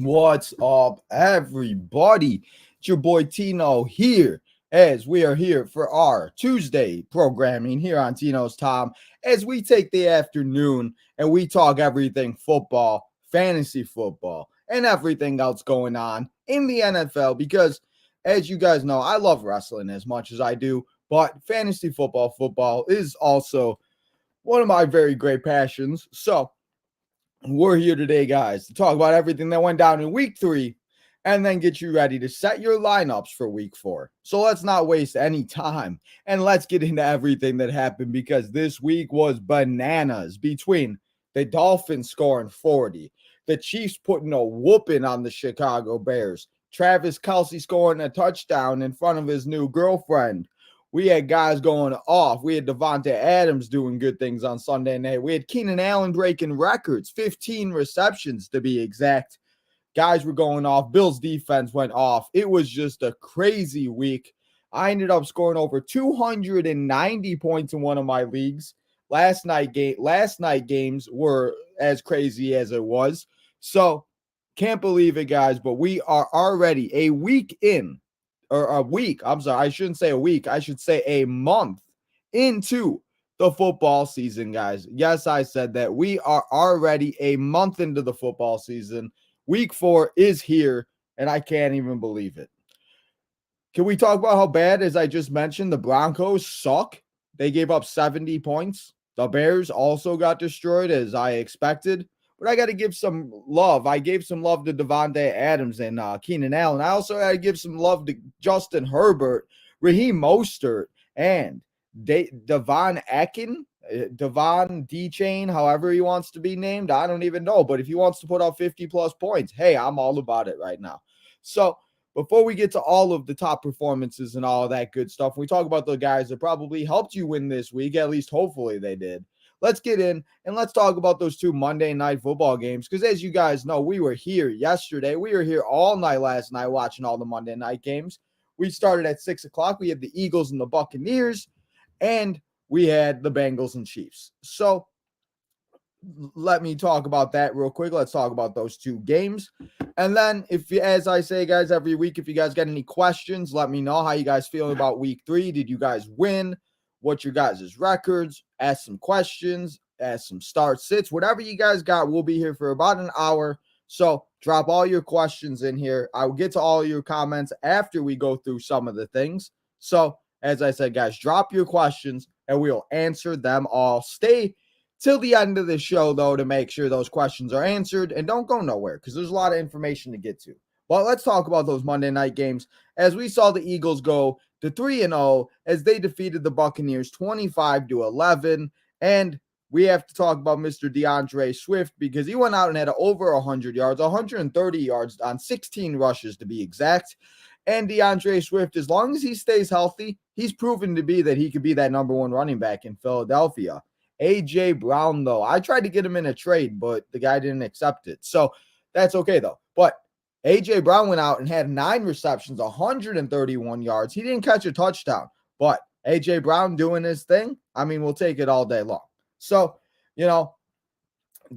What's up, everybody? It's your boy Tino here, as we are here for our Tuesday programming here on Tino's Time, as we take the afternoon and we talk everything football, fantasy football, and everything else going on in the NFL. Because, as you guys know, I love wrestling as much as I do, but fantasy football is also one of my very great passions. So, we're here today, guys, to talk about everything that went down in week 3 and then get you ready to set your lineups for week 4. So let's not waste any time and let's get into everything that happened, because this week was bananas between the Dolphins scoring 40, the Chiefs putting a whooping on the Chicago Bears, Travis Kelce scoring a touchdown in front of his new girlfriend. We had guys going off. We had Devontae Adams doing good things on Sunday night. We had Keenan Allen breaking records, 15 receptions to be exact. Guys were going off. Bills defense went off. It was just a crazy week. I ended up scoring over 290 points in one of my leagues. Last night games were as crazy as it was. So, can't believe it, guys, but we are already a week in. Or a week, I'm sorry, I shouldn't say a week. I should say a month into the football season, guys. Yes, I said that. We are already a month into the football season. Week 4 is here, and I can't even believe it. Can we talk about how bad, as I just mentioned, the Broncos suck? They gave up 70 points. The Bears also got destroyed, as I expected. But I got to give some love. I gave some love to Devontae Adams and Keenan Allen. I also got to give some love to Justin Herbert, Raheem Mostert, and Devon Akin, Devon D-Chain, however he wants to be named. I don't even know. But if he wants to put up 50-plus points, hey, I'm all about it right now. So, before we get to all of the top performances and all of that good stuff, we talk about the guys that probably helped you win this week. At least hopefully they did. Let's get in and let's talk about those 2 Monday night football games, because as you guys know, we were here yesterday. We were here all night last night watching all the Monday night games. We started at 6 o'clock. We had the Eagles and the Buccaneers, and we had the Bengals and Chiefs. So let me talk about that real quick. Let's talk about those 2 games. And then, as I say, guys, every week, if you guys got any questions, let me know how you guys feeling about week 3. Did you guys win? What's your guys' records? Ask some questions, ask some start sits, whatever you guys got. We'll be here for about an hour. So drop all your questions in here. I will get to all your comments after we go through some of the things. So as I said, guys, drop your questions and we'll answer them all. Stay till the end of the show, though, to make sure those questions are answered, and don't go nowhere because there's a lot of information to get to. But let's talk about those Monday night games. As we saw the Eagles go to 3-0 as they defeated the Buccaneers 25-11. And we have to talk about Mr. DeAndre Swift, because he went out and had over 100 yards, 130 yards on 16 rushes to be exact. And DeAndre Swift, as long as he stays healthy, he's proven to be that he could be that number 1 running back in Philadelphia. A.J. Brown, though, I tried to get him in a trade, but the guy didn't accept it. So that's okay, though. But A.J. Brown went out and had 9 receptions, 131 yards. He didn't catch a touchdown, but A.J. Brown doing his thing, I mean, we'll take it all day long. So,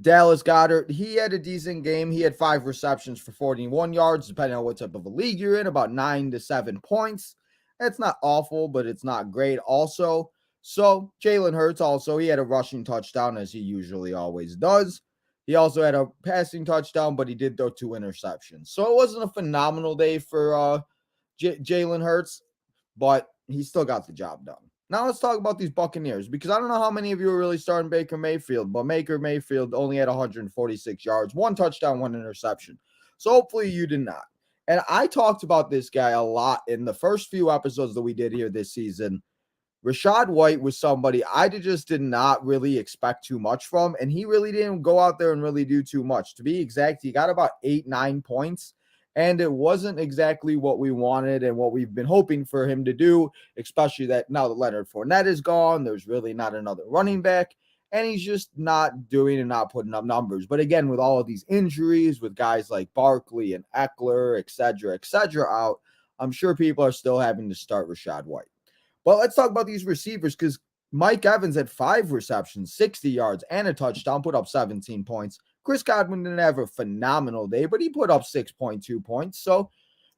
Dallas Goedert, he had a decent game. He had 5 receptions for 41 yards, depending on what type of a league you're in, about 9 to 7 points. That's not awful, but it's not great also. So, Jalen Hurts also, he had a rushing touchdown, as he usually always does. He also had a passing touchdown, but he did throw 2 interceptions. So it wasn't a phenomenal day for Jalen Hurts, but he still got the job done. Now let's talk about these Buccaneers, because I don't know how many of you are really starting Baker Mayfield, but Baker Mayfield only had 146 yards, 1 touchdown, 1 interception. So hopefully you did not. And I talked about this guy a lot in the first few episodes that we did here this season. Rachaad White was somebody I just did not really expect too much from, and he really didn't go out there and really do too much. To be exact, he got about 8-9 points, and it wasn't exactly what we wanted and what we've been hoping for him to do, especially that now that Leonard Fournette is gone, there's really not another running back, and he's just not doing and not putting up numbers. But again, with all of these injuries, with guys like Barkley and Eckler, et cetera, out, I'm sure people are still having to start Rachaad White. But let's talk about these receivers, because Mike Evans had 5 receptions, 60 yards, and a touchdown, put up 17 points. Chris Godwin didn't have a phenomenal day, but he put up 6.2 points. So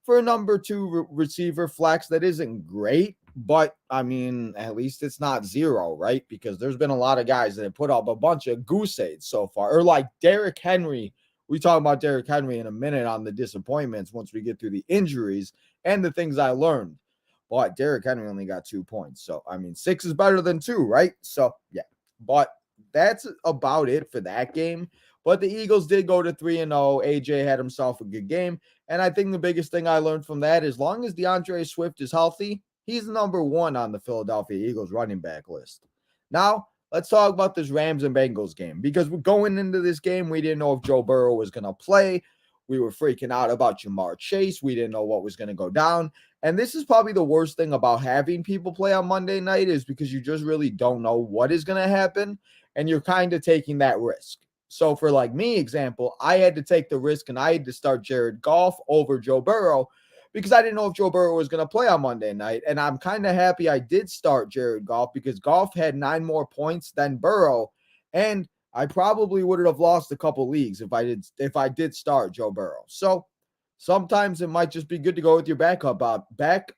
for a number two receiver flex, that isn't great, but I mean, at least it's not zero, right? Because there's been a lot of guys that have put up a bunch of goose eggs so far, or like Derrick Henry. We talk about Derrick Henry in a minute on the disappointments once we get through the injuries and the things I learned. But Derrick Henry only got 2 points. So, I mean, 6 is better than 2, right? So, yeah. But that's about it for that game. But the Eagles did go to 3-0. AJ had himself a good game. And I think the biggest thing I learned from that, as long as DeAndre Swift is healthy, he's number one on the Philadelphia Eagles running back list. Now, let's talk about this Rams and Bengals game, because we're going into this game, we didn't know if Joe Burrow was going to play. We were freaking out about Jamar Chase. We didn't know what was going to go down. And this is probably the worst thing about having people play on Monday night, is because you just really don't know what is going to happen, and you're kind of taking that risk. So for like me, example, I had to take the risk and I had to start Jared Goff over Joe Burrow because I didn't know if Joe Burrow was going to play on Monday night. And I'm kind of happy I did start Jared Goff, because Goff had 9 more points than Burrow. And I probably would have lost a couple leagues if I did start Joe Burrow. So sometimes it might just be good to go with your backup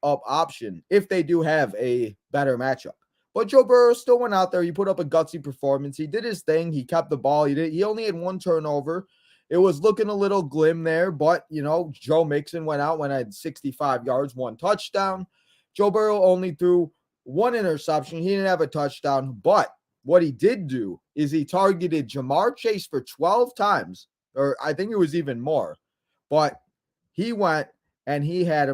option if they do have a better matchup. But Joe Burrow still went out there. He put up a gutsy performance. He did his thing. He kept the ball. He only had 1 turnover. It was looking a little glim there, but, Joe Mixon went at 65 yards, 1 touchdown. Joe Burrow only threw 1 interception. He didn't have a touchdown, but what he did do is he targeted Jamar Chase for 12 times, or I think it was even more. But he went and he had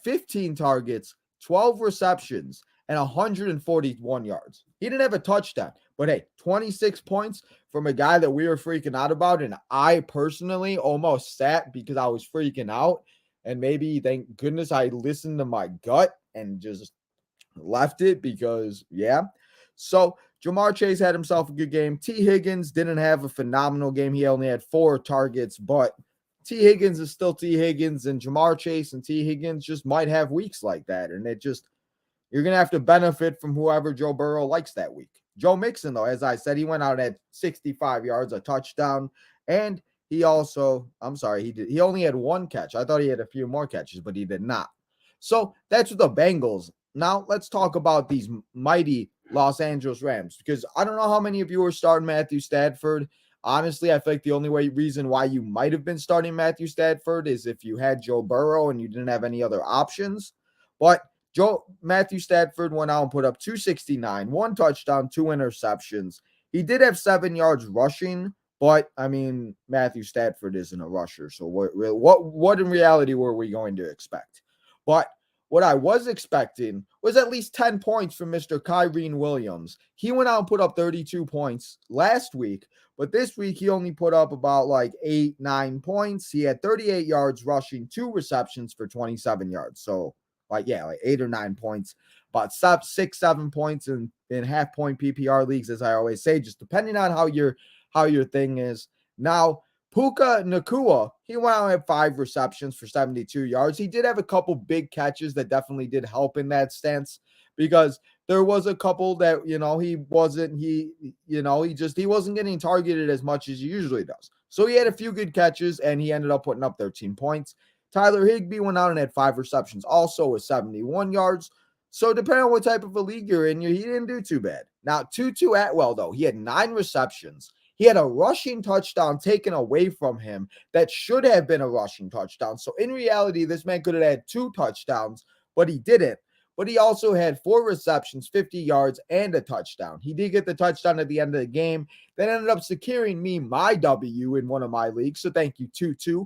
15 targets, 12 receptions, and 141 yards. He didn't have a touchdown, but hey, 26 points from a guy that we were freaking out about. And I personally almost sat because I was freaking out. And maybe, thank goodness, I listened to my gut and just left it because, yeah. So Jamar Chase had himself a good game. T. Higgins didn't have a phenomenal game. He only had 4 targets, but T. Higgins is still T. Higgins, and Jamar Chase and T. Higgins just might have weeks like that. And you're going to have to benefit from whoever Joe Burrow likes that week. Joe Mixon, though, as I said, he went out at 65 yards, a touchdown, and he only had 1 catch. I thought he had a few more catches, but he did not. So that's with the Bengals. Now let's talk about these mighty Los Angeles Rams, because I don't know how many of you are starting Matthew Stafford. Honestly, I think the only reason why you might have been starting Matthew Stafford is if you had Joe Burrow and you didn't have any other options. But Matthew Stafford went out and put up 269, 1 touchdown, 2 interceptions. He did have 7 yards rushing, but I mean, Matthew Stafford isn't a rusher. So what in reality were we going to expect? But what I was expecting was at least 10 points from Mr. Kyrene Williams. He went out and put up 32 points last week, but this week he only put up about like 8-9 points. He had 38 yards rushing, 2 receptions for 27 yards. So like 8 or 9 points, about 6-7 points in half point PPR leagues, as I always say, just depending on how your thing is. Now, Puka Nacua, he went out at 5 receptions for 72 yards. He did have a couple big catches that definitely did help in that stance, because there was a couple that, he wasn't getting targeted as much as he usually does. So he had a few good catches, and he ended up putting up 13 points. Tyler Higbee went out and had 5 receptions, also with 71 yards. So depending on what type of a league you're in, he didn't do too bad. Now, Tutu Atwell, though, he had 9 receptions. He had a rushing touchdown taken away from him that should have been a rushing touchdown. So in reality, this man could have had 2 touchdowns, but he didn't. But he also had 4 receptions, 50 yards, and a touchdown. He did get the touchdown at the end of the game. That ended up securing me my W in one of my leagues. So thank you, Tutu.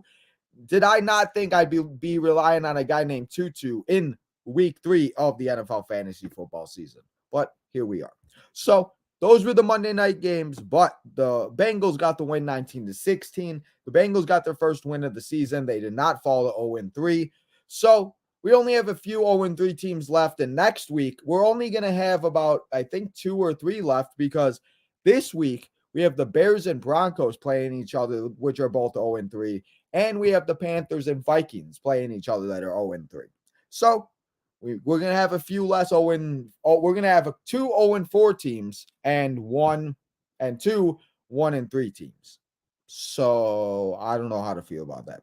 Did I not think I'd be relying on a guy named Tutu in week 3 of the NFL fantasy football season? But here we are. So those were the Monday night games, but the Bengals got the win 19-16. The Bengals got their first win of the season. They did not fall to 0-3. So we only have a few 0-3 teams left. And next week, we're only going to have about, I think, 2 or 3 left, because this week we have the Bears and Broncos playing each other, which are both 0-3. And we have the Panthers and Vikings playing each other that are 0-3. So we're going to have a few less we're going to have 2 0-4 teams and 1 and 2 1-3 teams. So I don't know how to feel about that.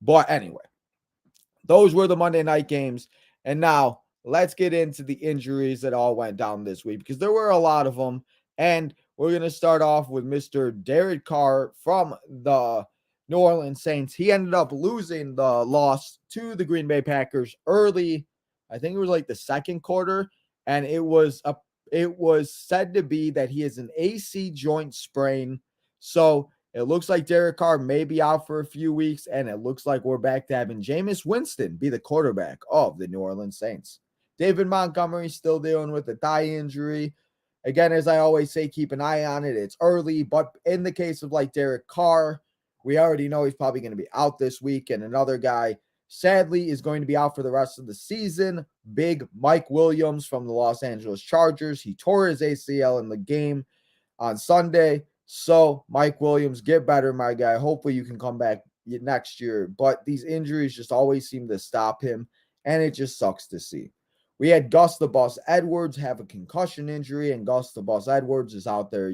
But anyway, those were the Monday night games. And now let's get into the injuries that all went down this week because there were a lot of them. And we're going to start off with Mr. Derek Carr from the New Orleans Saints. He ended up losing the loss to the Green Bay Packers early. I think it was like the second quarter. And it was said to be that he has an AC joint sprain. So it looks like Derek Carr may be out for a few weeks, and it looks like we're back to having Jameis Winston be the quarterback of the New Orleans Saints. David Montgomery still dealing with a thigh injury. Again, as I always say, keep an eye on it. It's early, but in the case of like Derek Carr, we already know he's probably going to be out this week. And another guy, sadly, is going to be out for the rest of the season. Big Mike Williams from the Los Angeles Chargers. He tore his ACL in the game on Sunday. So, Mike Williams, get better, my guy. Hopefully you can come back next year. But these injuries just always seem to stop him, and it just sucks to see. We had Gus the Bus Edwards have a concussion injury, and Gus the Bus Edwards is out there,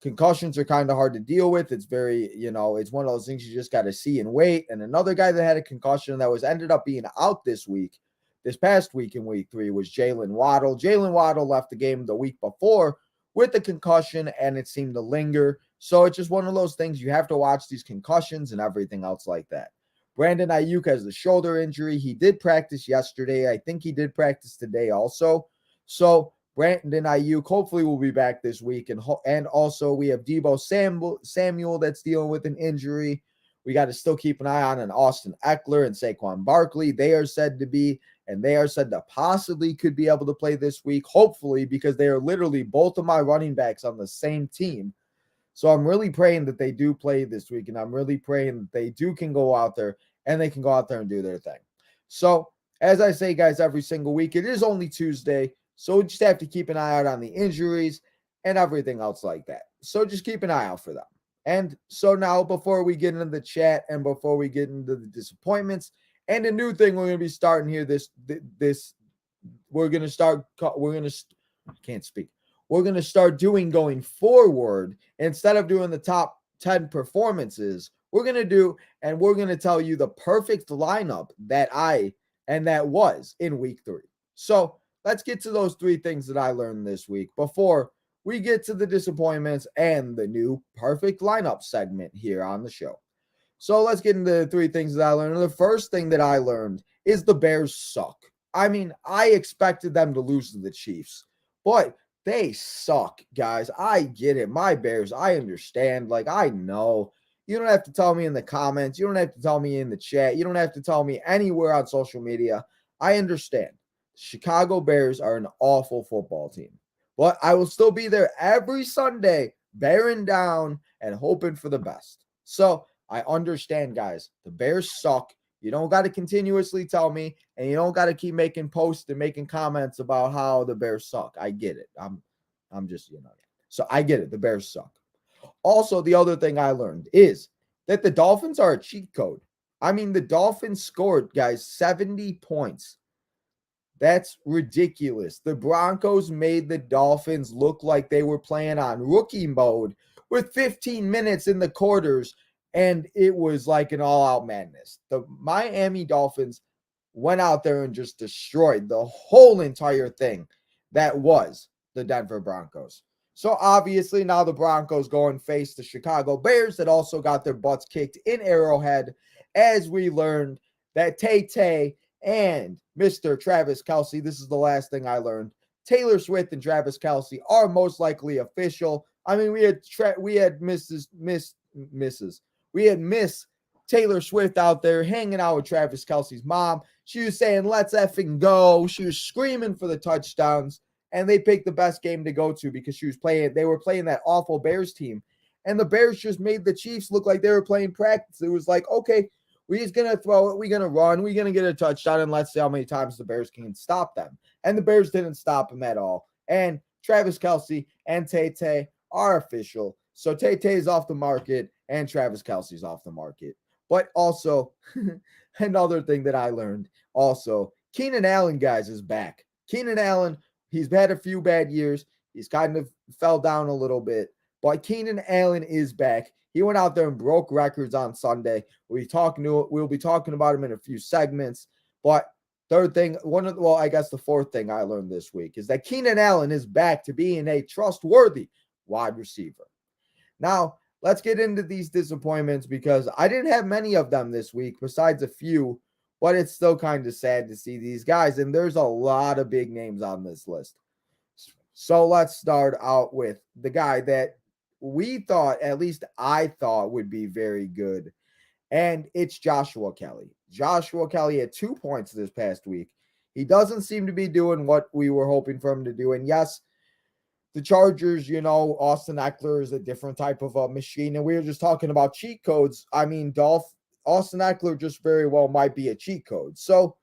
concussions are kind of hard to deal with. It's very, it's one of those things you just got to see and wait. And another guy that had a concussion that ended up being out this past week in week 3 was Jalen Waddle. Jalen Waddle left the game the week before with the concussion, and it seemed to linger. So it's just one of those things. You have to watch these concussions and everything else like that. Brandon Ayuk has the shoulder injury. He did practice yesterday. I think he did practice today also. So Brandon Ayuk hopefully will be back this week. And also we have Deebo Samuel that's dealing with an injury. We got to still keep an eye on an Austin Eckler and Saquon Barkley. They are said to possibly could be able to play this week, hopefully, because they are literally both of my running backs on the same team. So I'm really praying that they do play this week, and I'm really praying that they can go out there and they can go out there and do their thing. So as I say, guys, every single week, it is only Tuesday, so we just have to keep an eye out on the injuries and everything else like that. So just keep an eye out for them. And so now, before we get into the chat and before we get into the disappointments, and a new thing we're going to be starting here, we're going to start doing going forward. Instead of doing the top 10 performances, we're going to tell you the perfect lineup that was in week 3. So let's get to those 3 things that I learned this week before we get to the disappointments and the new perfect lineup segment here on the show. So let's get into the 3 things that I learned. The first thing that I learned is the Bears suck. I mean, I expected them to lose to the Chiefs, but they suck, guys. I get it. My Bears, I understand. I know. You don't have to tell me in the comments. You don't have to tell me in the chat. You don't have to tell me anywhere on social media. I understand. Chicago Bears are an awful football team. But I will still be there every Sunday, bearing down and hoping for the best. So I understand, guys. The Bears suck. You don't got to continuously tell me, and you don't got to keep making posts and making comments about how the Bears suck. I get it. I'm just, So I get it. The Bears suck. Also, the other thing I learned is that the Dolphins are a cheat code. I mean, the Dolphins scored, guys, 70 points. That's ridiculous. The Broncos made the Dolphins look like they were playing on rookie mode with 15 minutes in the quarters, and it was like an all-out madness. The Miami Dolphins went out there and just destroyed the whole entire thing that was the Denver Broncos. So obviously now the Broncos go and face the Chicago Bears that also got their butts kicked in Arrowhead, as we learned that Tay and Mr. Travis Kelce, this is the last thing I learned, Taylor Swift and Travis Kelce are most likely official. I mean, we had Miss Taylor Swift out there hanging out with Travis Kelce's mom. She was saying, let's effing go. She was screaming for the touchdowns, and they picked the best game to go to because they were playing that awful Bears team. And the Bears just made the Chiefs look like they were playing practice. It was like, okay, we're just going to throw it. We're going to run. We're going to get a touchdown, and let's see how many times the Bears can stop them. And the Bears didn't stop them at all. And Travis Kelce and Tay are official. So Tay is off the market, and Travis Kelce's off the market. But also, another thing that I learned, Keenan Allen, guys, is back. Keenan Allen, he's had a few bad years. He's kind of fell down a little bit. But Keenan Allen is back. He went out there and broke records on Sunday. We'll be talking about him in a few segments. But third thing, I guess the fourth thing I learned this week is that Keenan Allen is back to being a trustworthy wide receiver. Now, let's get into these disappointments because I didn't have many of them this week besides a few, but it's still kind of sad to see these guys. And there's a lot of big names on this list. So let's start out with the guy that we thought, at least I thought, would be very good. And it's Joshua Kelly. Joshua Kelly had 2 points this past week. He doesn't seem to be doing what we were hoping for him to do. And yes, the Chargers, Austin Eckler is a different type of a machine. And we were just talking about cheat codes. I mean, Austin Eckler just very well might be a cheat code. So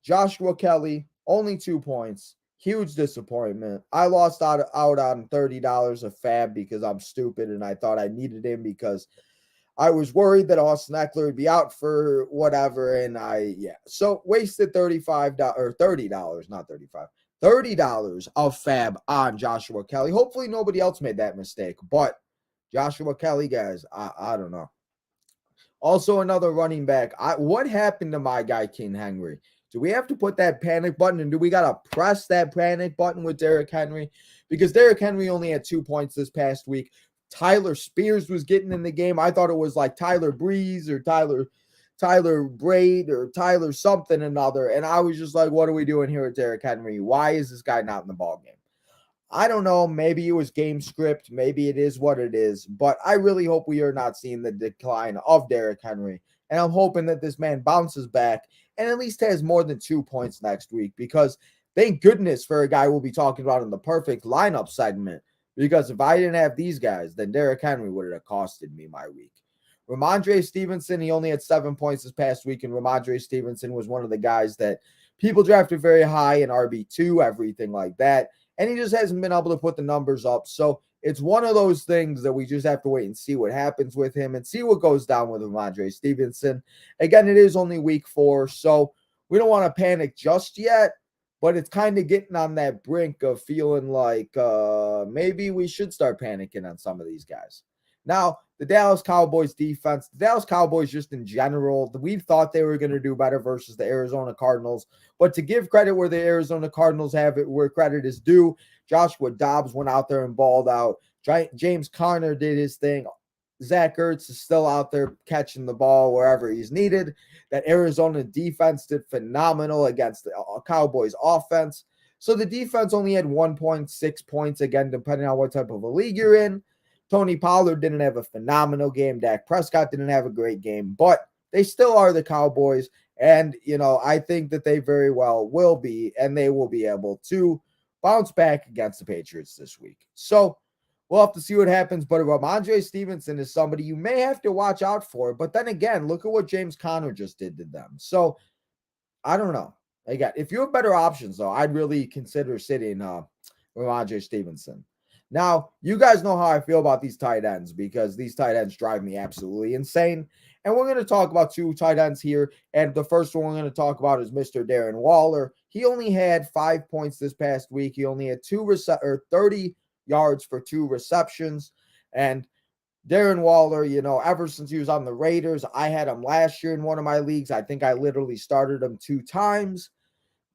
Joshua Kelly, only 2 points. Huge disappointment. I lost out on $30 of fab because I'm stupid and I thought I needed him because I was worried that Austin Eckler would be out for whatever. And so wasted $35 or $30, not 35. $30 of fab on Joshua Kelly. Hopefully nobody else made that mistake. But Joshua Kelly, guys, I don't know. Also, another running back. What happened to my guy, King Henry? Do we have to put that panic button and do we got to press that panic button with Derrick Henry? Because Derrick Henry only had 2 points this past week. Tyler Spears was getting in the game. I thought it was like Tyler Breeze or Tyler Braid or Tyler something another. And I was just like, what are we doing here with Derrick Henry? Why is this guy not in the ball game? I don't know. Maybe it was game script. Maybe it is what it is. But I really hope we are not seeing the decline of Derrick Henry. And I'm hoping that this man bounces back and at least has more than 2 points next week because thank goodness for a guy we'll be talking about in the perfect lineup segment. Because if I didn't have these guys, then Derrick Henry would have costed me my week. Ramondre Stevenson, he only had 7 points this past week, and Ramondre Stevenson was one of the guys that people drafted very high in RB2, everything like that. And he just hasn't been able to put the numbers up. So it's one of those things that we just have to wait and see what happens with him and see what goes down with Ramondre Stevenson. Again, it is only week 4, so we don't want to panic just yet. But it's kind of getting on that brink of feeling like maybe we should start panicking on some of these guys. Now, the Dallas Cowboys defense, the Dallas Cowboys just in general, we thought they were going to do better versus the Arizona Cardinals. But to give credit where the Arizona Cardinals have it, where credit is due, Joshua Dobbs went out there and balled out. James Conner did his thing. Zach Ertz is still out there catching the ball wherever he's needed. That Arizona defense did phenomenal against the Cowboys offense. So the defense only had 1.6 points, again, depending on what type of a league you're in. Tony Pollard didn't have a phenomenal game. Dak Prescott didn't have a great game, but they still are the Cowboys. And, I think that they very well will be, and they will be able to bounce back against the Patriots this week. So we'll have to see what happens, but Ramondre Stevenson is somebody you may have to watch out for. But then again, look at what James Conner just did to them. So I don't know. Again, if you have better options, though, I'd really consider sitting Ramondre Stevenson. Now, you guys know how I feel about these tight ends because these tight ends drive me absolutely insane. And we're going to talk about 2 tight ends here. And the first one we're going to talk about is Mr. Darren Waller. He only had 5 points this past week. He only had 30 yards for 2 receptions. And Darren Waller, ever since he was on the Raiders, I had him last year in one of my leagues. I think I literally started him 2 times.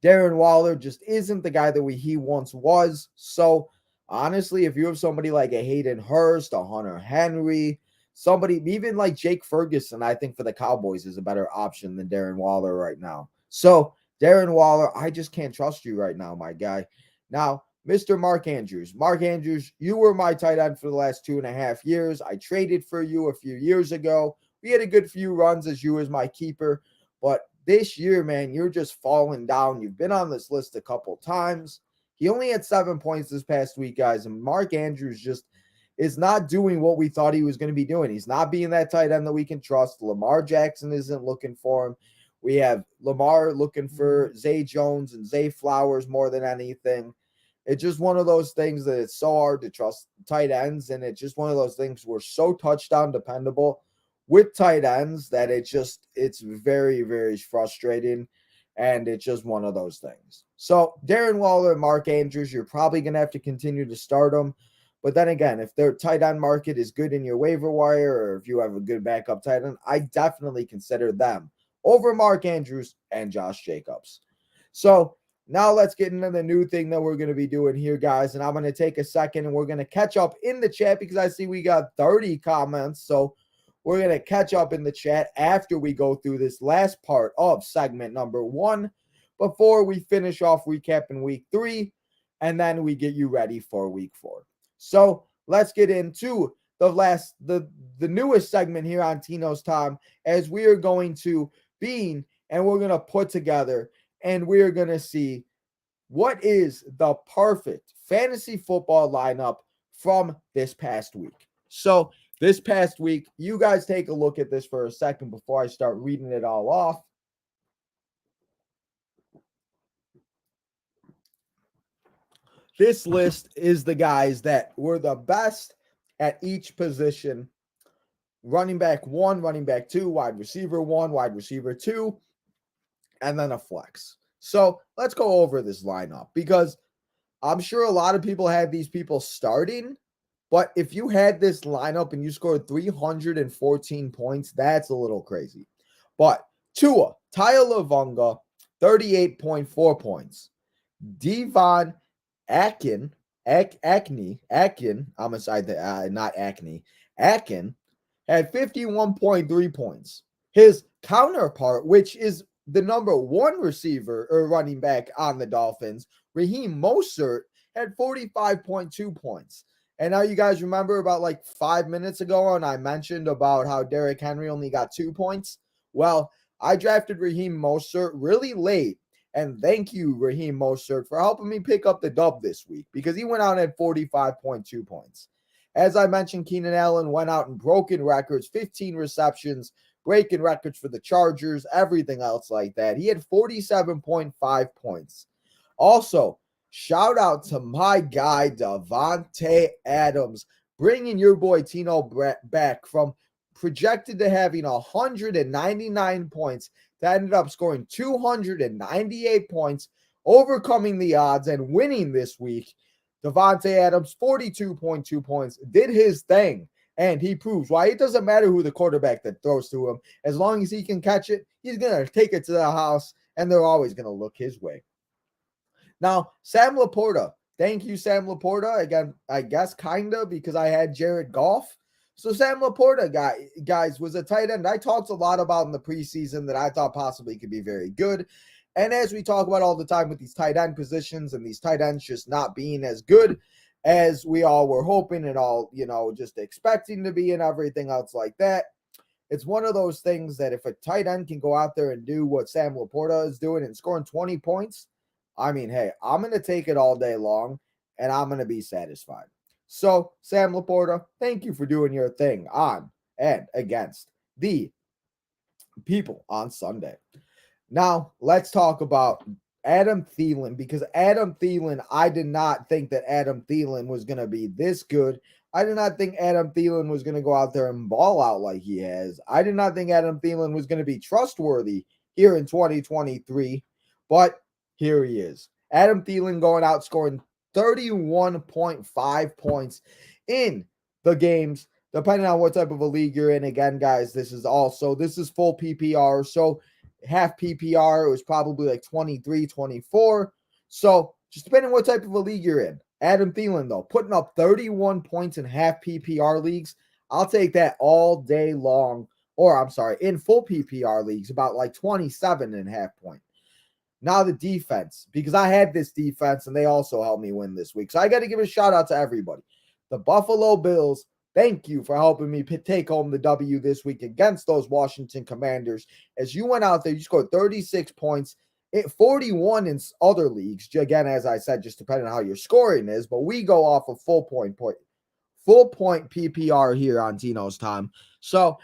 Darren Waller just isn't the guy that he once was. So honestly, if you have somebody like a Hayden Hurst, a Hunter Henry, somebody even like Jake Ferguson, I think for the Cowboys is a better option than Darren Waller right now. So Darren Waller, I just can't trust you right now, my guy. Now, Mr. Mark Andrews. Mark Andrews, you were my tight end for the last 2.5 years. I traded for you a few years ago. We had a good few runs as you as my keeper. But this year, man, you're just falling down. You've been on this list a couple times. He only had 7 points this past week, guys. And Mark Andrews just is not doing what we thought he was going to be doing. He's not being that tight end that we can trust. Lamar Jackson isn't looking for him. We have Lamar looking for Zay Jones and Zay Flowers more than anything. It's just one of those things that it's so hard to trust tight ends. And it's just one of those things we're so touchdown dependable with tight ends that it's very, very frustrating. And it's just one of those things. So Darren Waller and Mark Andrews, you're probably going to have to continue to start them. But then again, if their tight end market is good in your waiver wire, or if you have a good backup tight end, I definitely consider them over Mark Andrews and Josh Jacobs. So now let's get into the new thing that we're going to be doing here, guys. And I'm going to take a second and we're going to catch up in the chat because I see we got 30 comments. So we're going to catch up in the chat after we go through this last part of segment number 1 before we finish off recapping week 3, and then we get you ready for week 4. So let's get into the newest segment here on Tino's Time, as we are going to and we're going to put together and we're going to see what is the perfect fantasy football lineup from this past week. So this past week, you guys take a look at this for a second before I start reading it all off. This list is the guys that were the best at each position. Running back 1, running back 2, wide receiver 1, wide receiver 2, and then a flex. So let's go over this lineup because I'm sure a lot of people had these people starting, but if you had this lineup and you scored 314 points, that's a little crazy. But Tua, Tagovailoa, 38.4 points. Devon Akin, I'm aside not Acne, Akin had 51.3 points. His counterpart, which is the number 1 receiver or running back on the Dolphins, Raheem Mostert, had 45.2 points. And now you guys remember about like 5 minutes ago when I mentioned about how Derrick Henry only got 2 points? Well, I drafted Raheem Mostert really late. And thank you, Raheem Mostert, for helping me pick up the dub this week because he went out at 45.2 points. As I mentioned, Keenan Allen went out and broken records, 15 receptions, breaking records for the Chargers, everything else like that. He had 47.5 points. Also, shout out to my guy, Davante Adams, bringing your boy Tino back from projected to having 199 points that ended up scoring 298 points, overcoming the odds and winning this week. Davante Adams, 42.2 points, did his thing, and he proves why it doesn't matter who the quarterback that throws to him. As long as he can catch it, he's going to take it to the house, and they're always going to look his way. Now, Sam Laporta. Thank you, Sam Laporta. Again, I guess kind of because I had Jared Goff. So Sam Laporta, guys, was a tight end I talked a lot about in the preseason that I thought possibly could be very good. And as we talk about all the time with these tight end positions and these tight ends just not being as good as we all were hoping and all, just expecting to be and everything else like that, it's one of those things that if a tight end can go out there and do what Sam Laporta is doing and scoring 20 points, I mean, hey, I'm going to take it all day long and I'm going to be satisfied. So, Sam Laporta, thank you for doing your thing on and against the people on Sunday. Now, let's talk about Adam Thielen, because Adam Thielen, I did not think that Adam Thielen was going to be this good. I did not think Adam Thielen was going to go out there and ball out like he has. I did not think Adam Thielen was going to be trustworthy here in 2023, but here he is. Adam Thielen going out scoring 31.5 points in the games, depending on what type of a league you're in. Again, guys, this is full PPR. So half PPR, it was probably like 23, 24. So just depending on what type of a league you're in. Adam Thielen, though, putting up 31 points in half PPR leagues. I'll take that all day long. Or, I'm sorry, in full PPR leagues, about like 27.5 points. Now the defense, because I had this defense and they also helped me win this week. So I got to give a shout out to everybody. The Buffalo Bills, thank you for helping me take home the W this week against those Washington Commanders. As you went out there, you scored 36 points, 41 in other leagues. Again, as I said, just depending on how your scoring is, but we go off of full point PPR here on Tino's Time. So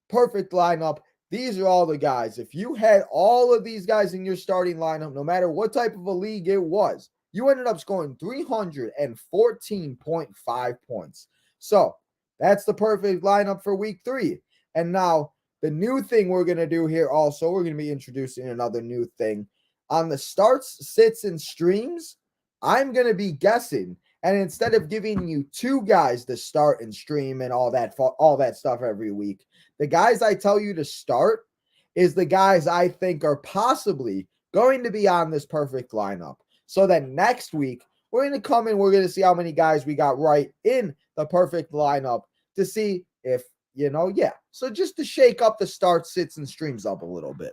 perfect lineup. These are all the guys. If you had all of these guys in your starting lineup, no matter what type of a league it was, you ended up scoring 314.5 points. So that's the perfect lineup for week 3. And now the new thing we're going to do here also, we're going to be introducing another new thing. On the starts, sits, and streams, I'm going to be guessing And instead of giving you two guys to start and stream and all that stuff every week, the guys I tell you to start is the guys I think are possibly going to be on this perfect lineup. So then next week, we're going to come in, we're going to see how many guys we got right in the perfect lineup to see if, yeah. So just to shake up the start, sits, and streams up a little bit.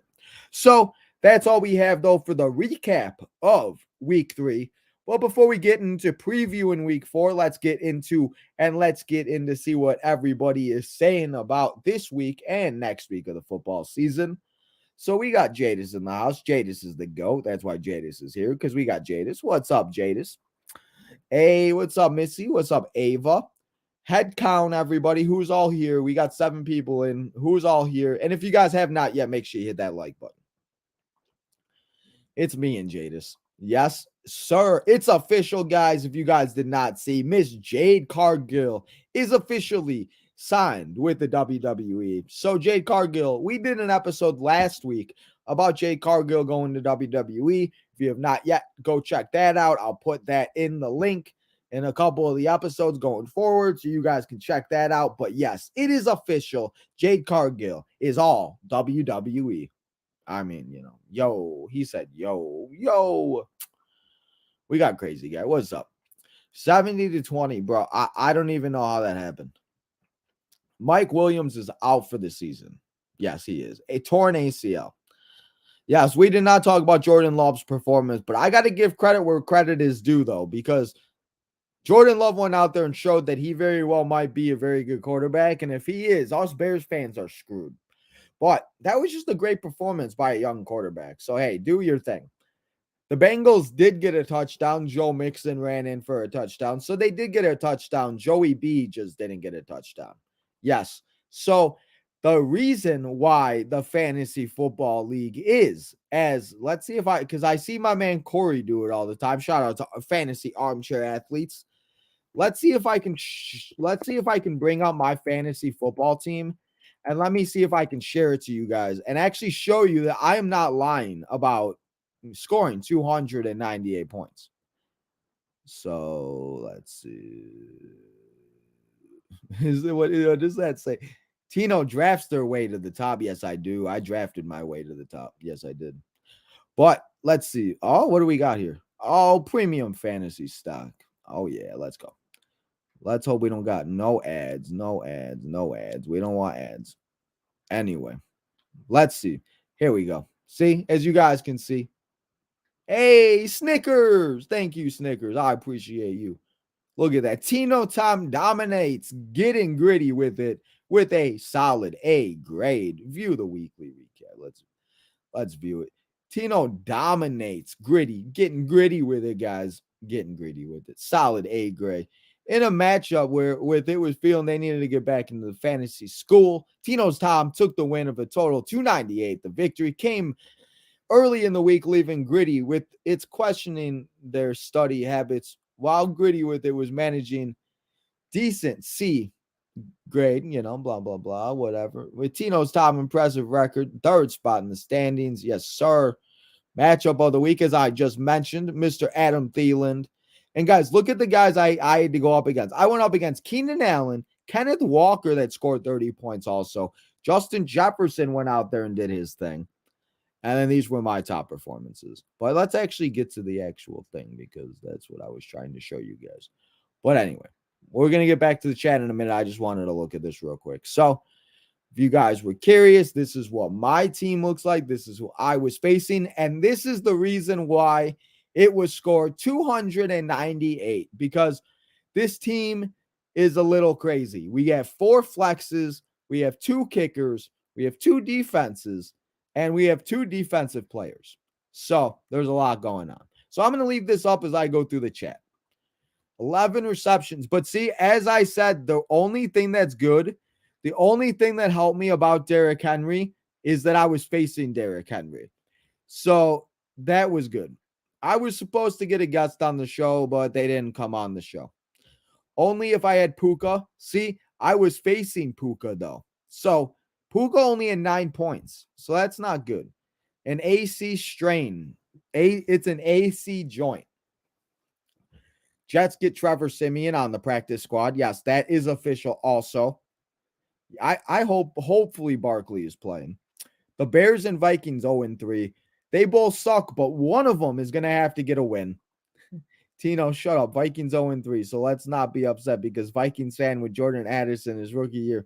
So that's all we have, though, for the recap of week 3. Well, before we get into previewing week 4, let's get into see what everybody is saying about this week and next week of the football season. So we got Jadis in the house. Jadis is the GOAT. That's why Jadis is here, because we got Jadis. What's up, Jadis? Hey, what's up, Missy? What's up, Ava? Head count, everybody. Who's all here? We got 7 people in. Who's all here? And if you guys have not yet, make sure you hit that like button. It's me and Jadis. Yes, sir. It's official, guys. If you guys did not see, Miss Jade Cargill is officially signed with the WWE. So, Jade Cargill, we did an episode last week about Jade Cargill going to WWE. If you have not yet, go check that out. I'll put that in the link in a couple of the episodes going forward, so you guys can check that out. But yes, it is official. Jade Cargill is all WWE. I mean, he said, yo. We got crazy guy. What's up? 70-20, bro. I don't even know how that happened. Mike Williams is out for the season. Yes, he is. A torn ACL. Yes, we did not talk about Jordan Love's performance, but I got to give credit where credit is due, though, because Jordan Love went out there and showed that he very well might be a very good quarterback. And if he is, us Bears fans are screwed. But that was just a great performance by a young quarterback. So, hey, do your thing. The Bengals did get a touchdown. Joe Mixon ran in for a touchdown. So they did get a touchdown. Joey B just didn't get a touchdown. Yes. So the reason why the fantasy football league is let's see because I see my man Corey do it all the time. Shout out to fantasy armchair athletes. Let's see if I can bring up my fantasy football team. And let me see if I can share it to you guys and actually show you that I am not lying about scoring 298 points. So let's see. What does that say? Tino drafts their way to the top. Yes, I do. I drafted my way to the top. Yes, I did. But let's see. Oh, what do we got here? Oh, premium fantasy stock. Oh, yeah. Let's go. Let's hope we don't got no ads. We don't want ads. Anyway, let's see. Here we go. See, as you guys can see. Hey, Snickers. Thank you, Snickers. I appreciate you. Look at that. Tino Tom dominates, getting gritty with it with a solid A grade. View the weekly recap. Let's view it. Tino dominates, getting gritty with it, guys. Getting gritty with it. Solid A grade. In a matchup where it was feeling they needed to get back into the fantasy school, Tino's Tom took the win of a total 298. The victory came early in the week, leaving Gritty with its questioning their study habits, while Gritty with it was managing decent C grade, blah, blah, blah, whatever. With Tino's top impressive record, 3rd spot in the standings. Yes, sir. Matchup of the week, as I just mentioned, Mr. Adam Thielen. And guys, look at the guys I had to go up against. I went up against Keenan Allen, Kenneth Walker that scored 30 points also. Justin Jefferson went out there and did his thing. And then these were my top performances. But let's actually get to the actual thing, because that's what I was trying to show you guys. But anyway, we're going to get back to the chat in a minute. I just wanted to look at this real quick. So if you guys were curious, this is what my team looks like. This is who I was facing. And this is the reason why it was scored 298, because this team is a little crazy. We have 4 flexes. We have 2 kickers. We have 2 defenses. And we have 2 defensive players. So there's a lot going on. So I'm going to leave this up as I go through the chat. 11 receptions. But see, as I said, the only thing that's good, the only thing that helped me about Derrick Henry is that I was facing Derrick Henry. So that was good. I was supposed to get a guest on the show, but they didn't come on the show. Only if I had Puka. See, I was facing Puka, though. So Puka only had 9 points. So that's not good. An AC strain. It's an AC joint. Jets get Trevor Siemian on the practice squad. Yes, that is official also. I hopefully Barkley is playing. The Bears and Vikings 0-3. They both suck, but one of them is going to have to get a win. Tino, shut up. Vikings 0-3. So let's not be upset because Vikings fan with Jordan Addison his rookie year.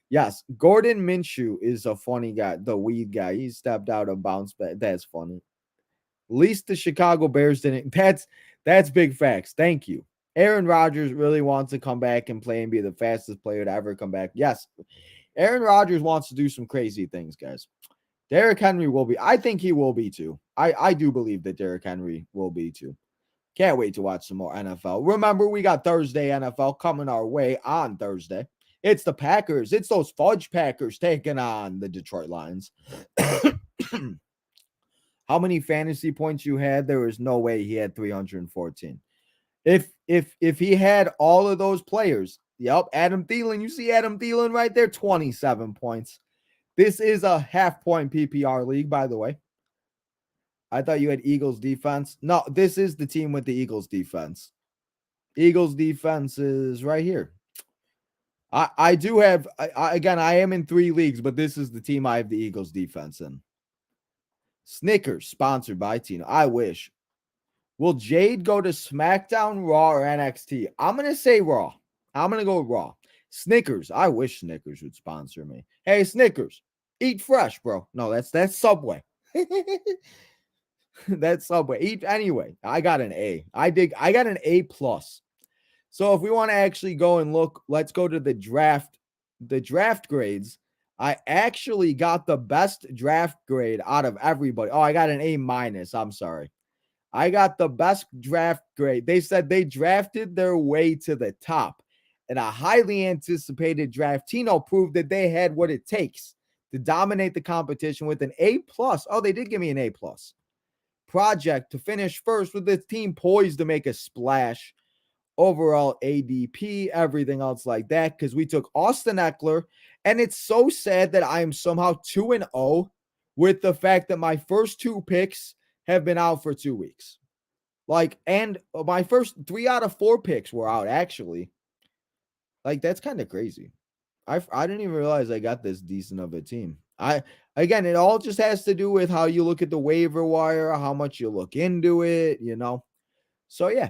Yes, Gordon Minshew is a funny guy, the weed guy. He stepped out of bounds, but that's funny. At least the Chicago Bears didn't. That's big facts. Thank you. Aaron Rodgers really wants to come back and play and be the fastest player to ever come back. Yes, Aaron Rodgers wants to do some crazy things, guys. Derrick Henry will be. I think he will be too. I do believe that Derrick Henry will be too. Can't wait to watch some more NFL. Remember, we got Thursday NFL coming our way on Thursday. It's the Packers. It's those fudge Packers taking on the Detroit Lions. How many fantasy points you had? There was no way he had 314. If he had all of those players, yep, Adam Thielen. You see Adam Thielen right there, 27 points. This is a half-point PPR league, by the way. I thought you had Eagles defense. No, this is the team with the Eagles defense. Eagles defense is right here. I do have, again, I am in 3 leagues, but this is the team I have the Eagles defense in. Snickers, sponsored by Tina. I wish. Will Jade go to SmackDown, Raw, or NXT? I'm going to say Raw. I'm going to go Raw. Snickers. I wish Snickers would sponsor me. Hey, Snickers, eat fresh, bro. No, that's Subway. That's Subway. Eat anyway. I got an A. I got an A+. So if we want to actually go and look, let's go to the draft grades. I actually got the best draft grade out of everybody. Oh, I got an A-. I'm sorry. I got the best draft grade. They said they drafted their way to the top. In a highly anticipated draft, Tino proved that they had what it takes to dominate the competition with an A+. Oh, they did give me an A+ project to finish first with this team poised to make a splash. Overall ADP, everything else like that, because we took Austin Eckler, and it's so sad that I am somehow 2-0 with the fact that my first 2 picks have been out for 2 weeks. And my first 3 out of 4 picks were out, actually. That's kind of crazy. I didn't even realize I got this decent of a team. Again, it all just has to do with how you look at the waiver wire, how much you look into it, So, yeah.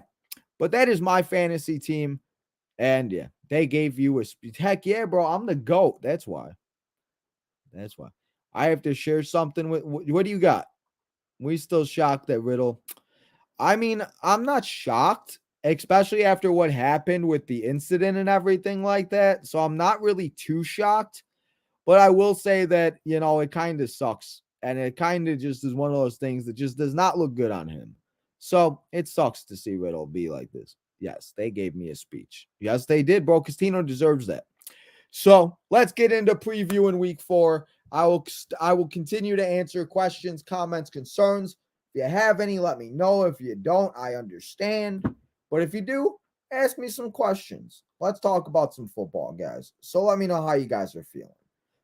But that is my fantasy team. And, yeah, they gave you heck yeah, bro, I'm the GOAT. That's why. I have to share something with, what do you got? We still shocked at Riddle. I mean, I'm not shocked, especially after what happened with the incident and everything like that. So I'm not really too shocked. But I will say that, it kind of sucks. And it kind of just is one of those things that just does not look good on him. So it sucks to see Riddle be like this. Yes, they gave me a speech. Yes, they did, bro. Castino deserves that. So let's get into previewing week 4. I will continue to answer questions, comments, concerns. If you have any, let me know. If you don't, I understand. But if you do, ask me some questions. Let's talk about some football, guys. So let me know how you guys are feeling.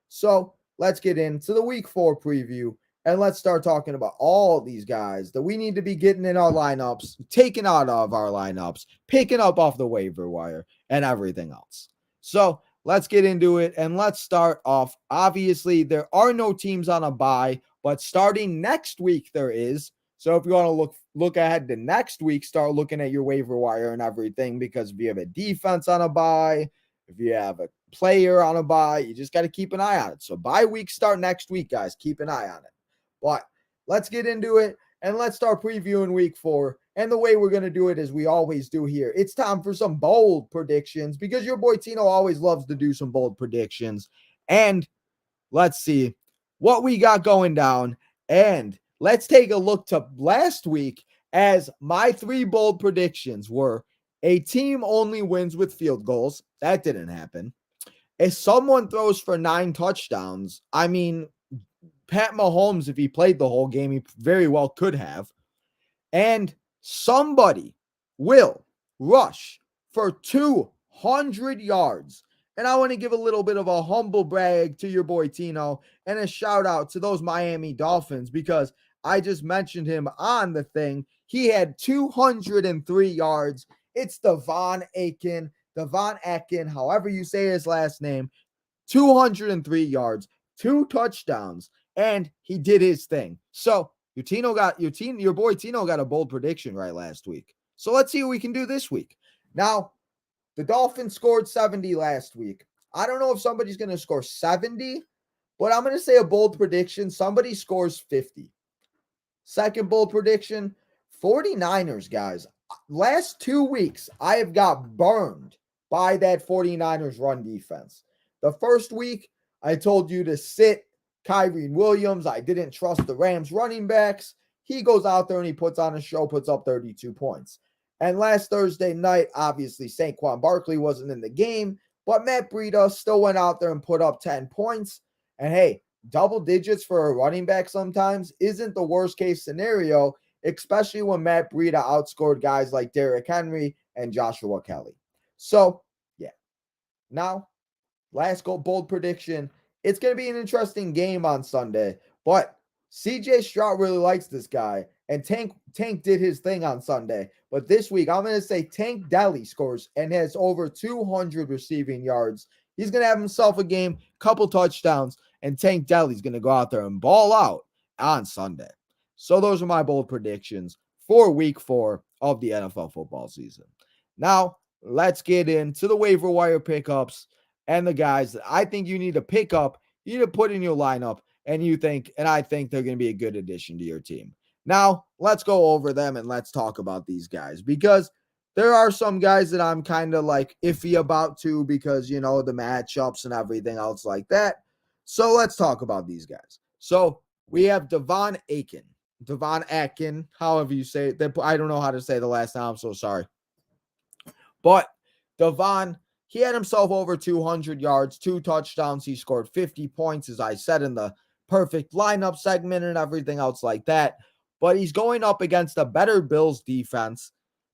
So let's get into the week 4 preview. And let's start talking about all these guys that we need to be getting in our lineups, taking out of our lineups, picking up off the waiver wire, and everything else. So let's get into it, and let's start off. Obviously, there are no teams on a bye, but starting next week there is. So if you want to look ahead to next week, start looking at your waiver wire and everything, because if you have a defense on a bye, if you have a player on a bye, you just got to keep an eye on it. So bye week start next week, guys. Keep an eye on it. But let's get into it, and let's start previewing week 4. And the way we're going to do it is we always do here. It's time for some bold predictions, because your boy Tino always loves to do some bold predictions. And let's see what we got going down. And let's take a look to last week, as my 3 bold predictions were: a team only wins with field goals. That didn't happen. If someone throws for 9 touchdowns, I mean, Pat Mahomes, if he played the whole game, he very well could have. And somebody will rush for 200 yards. And I want to give a little bit of a humble brag to your boy Tino, and a shout out to those Miami Dolphins, because I just mentioned him on the thing. He had 203 yards. It's Devon Akin, however you say his last name, 203 yards, 2 touchdowns, and he did his thing. So your boy Tino got a bold prediction right last week. So let's see what we can do this week. Now, the Dolphins scored 70 last week. I don't know if somebody's going to score 70, but I'm going to say a bold prediction. Somebody scores 50. Second bold prediction, 49ers, guys. Last 2 weeks, I have got burned by that 49ers run defense. The first week, I told you to sit Kyrie Williams. I didn't trust the Rams running backs. He goes out there and he puts on a show, puts up 32 points. And last Thursday night, obviously, Saquon Barkley wasn't in the game, but Matt Breida still went out there and put up 10 points. And hey, double digits for a running back sometimes isn't the worst case scenario, especially when Matt Breida outscored guys like Derrick Henry and Joshua Kelly. So, yeah. Now, last bold prediction. It's going to be an interesting game on Sunday, but CJ Stroud really likes this guy, and Tank did his thing on Sunday. But this week, I'm going to say Tank Deli scores and has over 200 receiving yards. He's going to have himself a game, couple touchdowns, and Tank Deli's going to go out there and ball out on Sunday. So those are my bold predictions for week 4 of the NFL football season. Now, let's get into the waiver wire pickups and the guys that I think you need to pick up, you need to put in your lineup, and I think they're going to be a good addition to your team. Now, let's go over them and let's talk about these guys, because there are some guys that I'm kind of like iffy about too, because, the matchups and everything else like that. So let's talk about these guys. So we have Devon Akin, however you say it. I don't know how to say the last name. I'm so sorry. But Devon, he had himself over 200 yards, 2 touchdowns. He scored 50 points, as I said in the perfect lineup segment and everything else like that. But he's going up against a better Bills defense.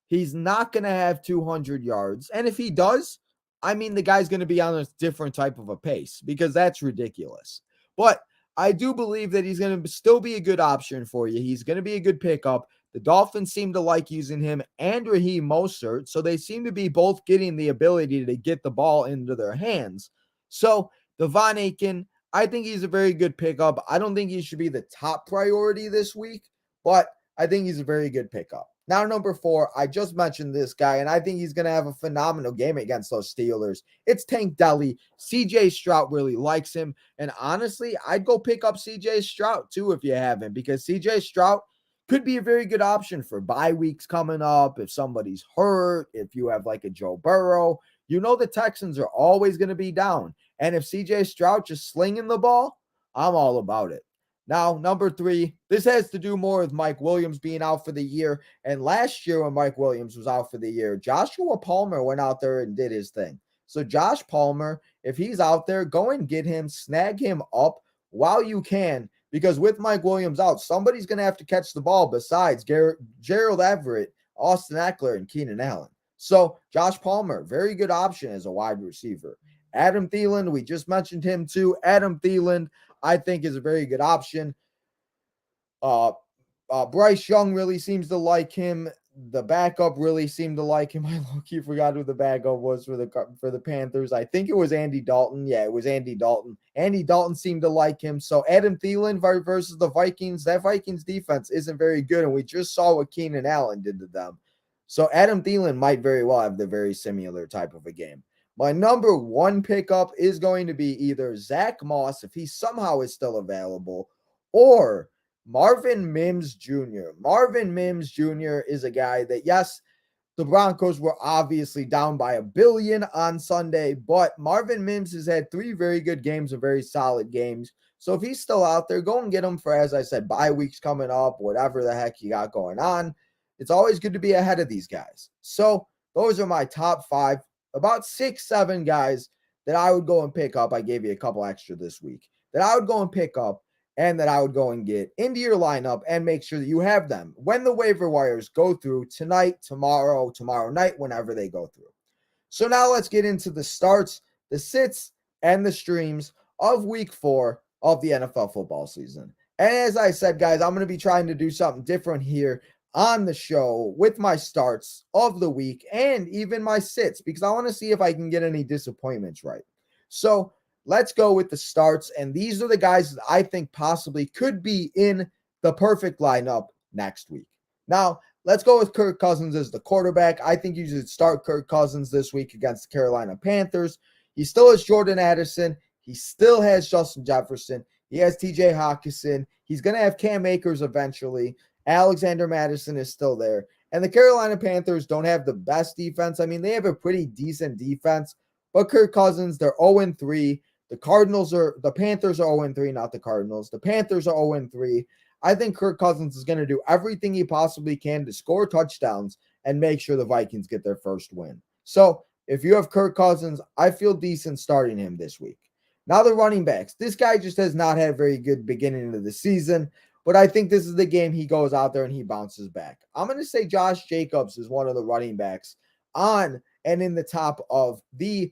He's not going to have 200 yards. And if he does, the guy's going to be on a different type of a pace, because that's ridiculous. But I do believe that he's going to still be a good option for you. He's going to be a good pickup. The Dolphins seem to like using him and Raheem Mostert, so they seem to be both getting the ability to get the ball into their hands. So Devon Akin, I think he's a very good pickup. I don't think he should be the top priority this week, but I think he's a very good pickup. Now, number 4, I just mentioned this guy, and I think he's going to have a phenomenal game against those Steelers. It's Tank Deli. CJ Stroud really likes him, and honestly, I'd go pick up CJ Stroud too if you haven't, because CJ Stroud could be a very good option for bye weeks coming up. If somebody's hurt, if you have like a Joe Burrow, the Texans are always going to be down. And if CJ Stroud just slinging the ball, I'm all about it. Now, number 3, this has to do more with Mike Williams being out for the year. And last year when Mike Williams was out for the year, Joshua Palmer went out there and did his thing. So Josh Palmer, if he's out there, go and get him, snag him up while you can. Because with Mike Williams out, somebody's going to have to catch the ball besides Gerald Everett, Austin Eckler, and Keenan Allen. So Josh Palmer, very good option as a wide receiver. Adam Thielen, we just mentioned him too. Adam Thielen, I think, is a very good option. Bryce Young really seems to like him. The backup really seemed to like him. I low-key forgot who the backup was for the Panthers. I think it was Andy Dalton. Yeah, it was Andy Dalton. Andy Dalton seemed to like him. So Adam Thielen versus the Vikings, that Vikings defense isn't very good, and we just saw what Keenan Allen did to them. So Adam Thielen might very well have the very similar type of a game. My number 1 pickup is going to be either Zach Moss, if he somehow is still available, or Marvin Mims Jr. Marvin Mims Jr. is a guy that, yes, the Broncos were obviously down by $1 billion on Sunday, but Marvin Mims has had 3 very good games and very solid games. So if he's still out there, go and get him for, as I said, bye weeks coming up, whatever the heck you got going on. It's always good to be ahead of these guys. So those are my top 5, about 6, 7 guys that I would go and pick up. I gave you a couple extra this week that I would go and pick up, and that I would go and get into your lineup and make sure that you have them when the waiver wires go through tonight, tomorrow night, whenever they go through. So now let's get into the starts, the sits, and the streams of week 4 of the NFL football season. And as I said, guys, I'm going to be trying to do something different here on the show with my starts of the week and even my sits because I want to see if I can get any disappointments right. So let's go with the starts. And these are the guys that I think possibly could be in the perfect lineup next week. Now, let's go with Kirk Cousins as the quarterback. I think you should start Kirk Cousins this week against the Carolina Panthers. He still has Jordan Addison. He still has Justin Jefferson. He has TJ Hawkinson. He's going to have Cam Akers eventually. Alexander Madison is still there. And the Carolina Panthers don't have the best defense. I mean, they have a pretty decent defense, but Kirk Cousins, they're 0-3. The Panthers are 0-3, not the Cardinals. The Panthers are 0-3. I think Kirk Cousins is going to do everything he possibly can to score touchdowns and make sure the Vikings get their first win. So if you have Kirk Cousins, I feel decent starting him this week. Now the running backs. This guy just has not had a very good beginning of the season, but I think this is the game he goes out there and he bounces back. I'm going to say Josh Jacobs is one of the running backs on and in the top of the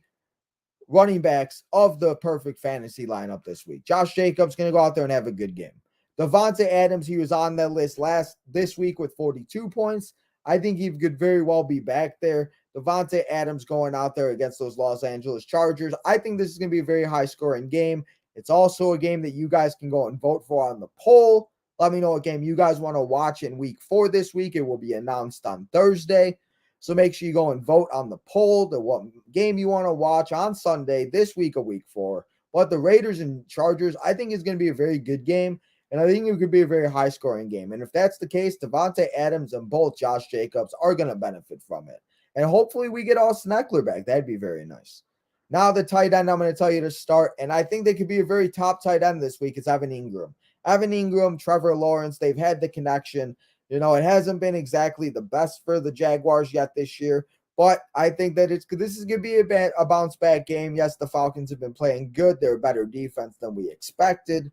running backs of the perfect fantasy lineup this week. Josh Jacobs going to go out there and have a good game. Devontae Adams, he was on that list this week with 42 points. I think he could very well be back there. Devontae Adams going out there against those Los Angeles Chargers. I think this is going to be a very high-scoring game. It's also a game that you guys can go and vote for on the poll. Let me know what game you guys want to watch in week 4 this week. It will be announced on Thursday. So make sure you go and vote on the poll, what game you want to watch on Sunday this week of week 4. But the Raiders and Chargers, I think is going to be a very good game. And I think it could be a very high-scoring game. And if that's the case, Devontae Adams and both Josh Jacobs are going to benefit from it. And hopefully we get Austin Eckler back. That'd be very nice. Now the tight end I'm going to tell you to start, and I think they could be a very top tight end this week, is Evan Ingram. Evan Ingram, Trevor Lawrence, they've had the connection. You know, it hasn't been exactly the best for the Jaguars yet this year, but I think that this is going to be a bounce-back game. Yes, the Falcons have been playing good. They're a better defense than we expected,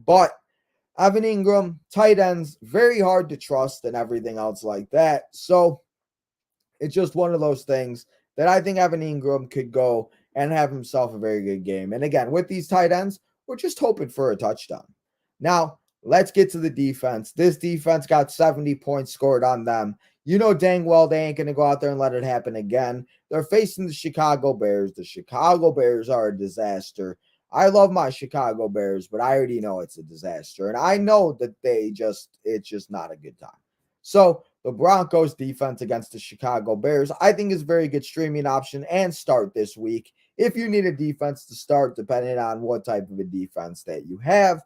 but Evan Ingram, tight ends, very hard to trust and everything else like that. So it's just one of those things that I think Evan Ingram could go and have himself a very good game. And again, with these tight ends, we're just hoping for a touchdown. Now, let's get to the defense. This defense got 70 points scored on them. You know dang well they ain't going to go out there and let it happen again. They're facing the Chicago Bears. The Chicago Bears are a disaster. I love my Chicago Bears, but I already know it's a disaster. And I know that it's just not a good time. So the Broncos defense against the Chicago Bears, I think is a very good streaming option and start this week. If you need a defense to start, depending on what type of a defense that you have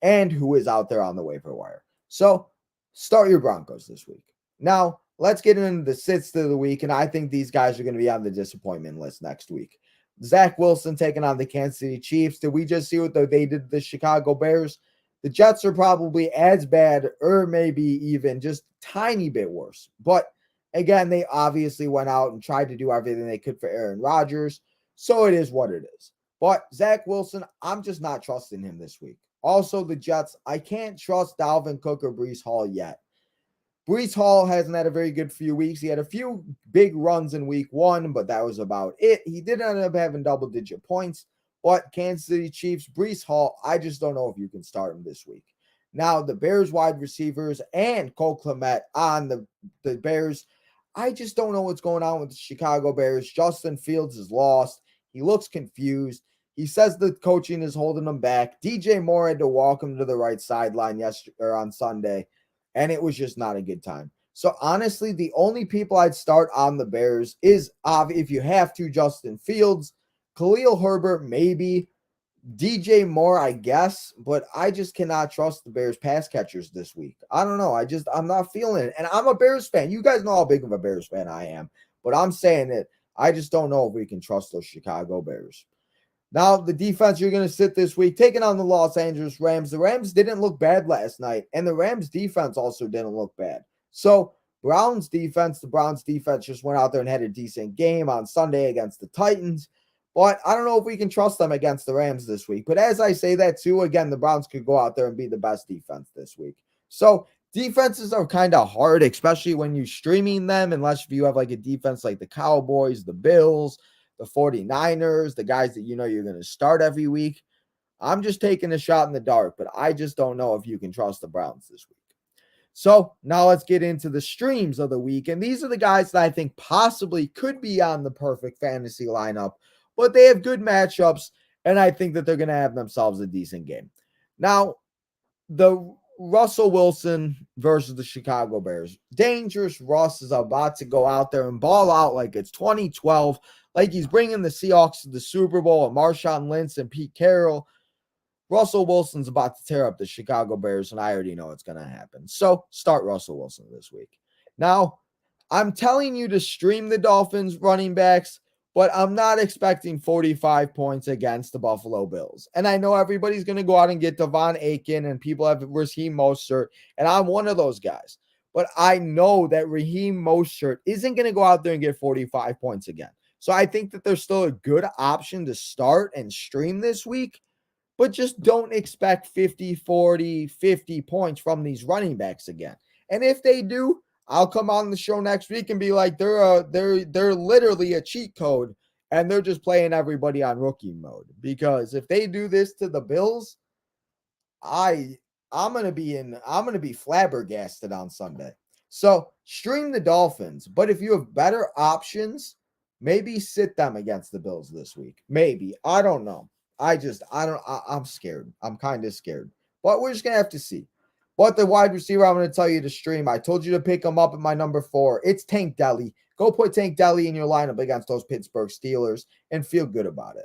and who is out there on the waiver wire. So start your Broncos this week. Now, let's get into the sits of the week, and I think these guys are going to be on the disappointment list next week. Zach Wilson taking on the Kansas City Chiefs. Did we just see what they did to the Chicago Bears? The Jets are probably as bad or maybe even just tiny bit worse. But again, they obviously went out and tried to do everything they could for Aaron Rodgers. So it is what it is. But Zach Wilson, I'm just not trusting him this week. Also, the Jets, I can't trust Dalvin Cook or Breece Hall yet. Breece Hall hasn't had a very good few weeks. He had a few big runs in week 1, but that was about it. He did end up having double-digit points, but Kansas City Chiefs, Breece Hall, I just don't know if you can start him this week. Now, the Bears wide receivers and Cole Kmet on the Bears, I just don't know what's going on with the Chicago Bears. Justin Fields is lost. He looks confused. He says the coaching is holding him back. DJ Moore had to walk him to the right sideline on Sunday, and it was just not a good time. So honestly, the only people I'd start on the Bears is, if you have to, Justin Fields, Khalil Herbert, maybe, DJ Moore, I guess, but I just cannot trust the Bears pass catchers this week. I don't know. I'm not feeling it. And I'm a Bears fan. You guys know how big of a Bears fan I am, but I'm saying it. I just don't know if we can trust those Chicago Bears. Now, the defense you're going to sit this week, taking on the Los Angeles Rams. The Rams didn't look bad last night, and the Rams defense also didn't look bad. So, the Browns defense just went out there and had a decent game on Sunday against the Titans. But I don't know if we can trust them against the Rams this week. But as I say that too, again, the Browns could go out there and be the best defense this week. So, defenses are kind of hard, especially when you're streaming them, unless you have like a defense like the Cowboys, the Bills, the 49ers, the guys that you know you're going to start every week. I'm just taking a shot in the dark, but I just don't know if you can trust the Browns this week. So now let's get into the streams of the week. And these are the guys that I think possibly could be on the perfect fantasy lineup, but they have good matchups. And I think that they're going to have themselves a decent game. Now, the Russell Wilson versus the Chicago Bears. Dangerous Russ is about to go out there and ball out like it's 2012, like he's bringing the Seahawks to the Super Bowl and Marshawn Lynch and Pete Carroll. Russell Wilson's about to tear up the Chicago Bears, and I already know it's going to happen. So start Russell Wilson this week. Now, I'm telling you to stream the Dolphins running backs, but I'm not expecting 45 points against the Buffalo Bills. And I know everybody's going to go out and get Devon Aiken, and people have Raheem Mostert, and I'm one of those guys. But I know that Raheem Mostert isn't going to go out there and get 45 points again. So I think that there's still a good option to start and stream this week, but just don't expect 50, 40, 50 points from these running backs again. And if they do, I'll come on the show next week and be like, they're literally a cheat code, and they're just playing everybody on rookie mode. Because if they do this to the Bills, I'm gonna be flabbergasted on Sunday. So stream the Dolphins, but if you have better options, maybe sit them against the Bills this week. Maybe. I don't know. I'm scared. I'm kind of scared. But we're just gonna have to see. But the wide receiver I'm going to tell you to stream, I told you to pick him up at my number 4. It's Tank Deli. Go put Tank Deli in your lineup against those Pittsburgh Steelers and feel good about it.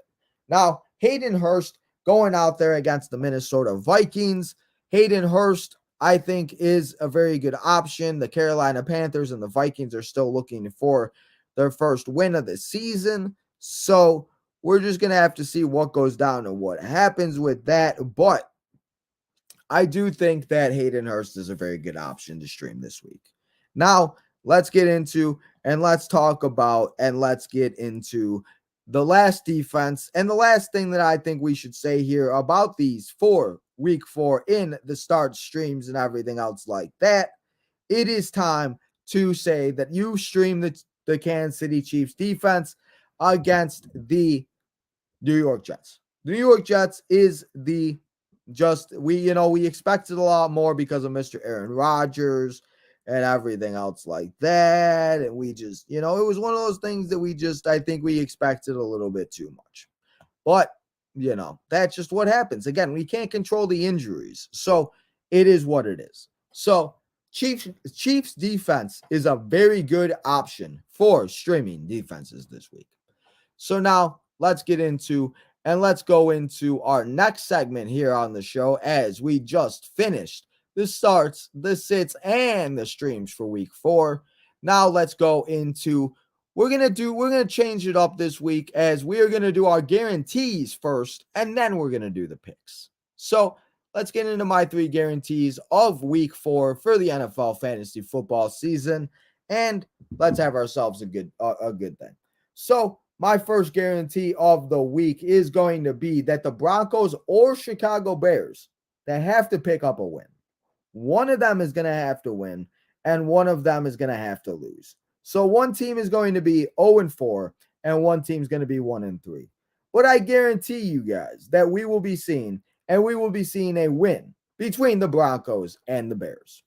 Now, Hayden Hurst going out there against the Minnesota Vikings. Hayden Hurst, I think, is a very good option. The Carolina Panthers and the Vikings are still looking for their first win of the season. So we're just going to have to see what goes down and what happens with that. But I do think that Hayden Hurst is a very good option to stream this week. Now, let's get into and let's talk about and let's get into the last defense. And the last thing that I think we should say here about these week 4 in the start streams and everything else like that, it is time to say that you stream the Kansas City Chiefs defense against the New York Jets. The New York Jets is we expected a lot more because of Mr. Aaron Rodgers and everything else like that. And we just, it was one of those things that I think we expected a little bit too much. But, that's just what happens. Again, we can't control the injuries. So it is what it is. So Chiefs defense is a very good option for streaming defenses this week. So now let's get into and let's go into our next segment here on the show as we just finished the starts, the sits, and the streams for week 4. Now let's go into, we're going to change it up this week as we are going to do our guarantees first, and then we're going to do the picks. So let's get into my 3 guarantees of week 4 for the NFL fantasy football season, and let's have ourselves a good thing. So my first guarantee of the week is going to be that the Broncos or Chicago Bears, they have to pick up a win. One of them is going to have to win, and one of them is going to have to lose. So one team is going to be 0-4, and one team is going to be 1-3. But I guarantee you guys that we will be seeing a win between the Broncos and the Bears.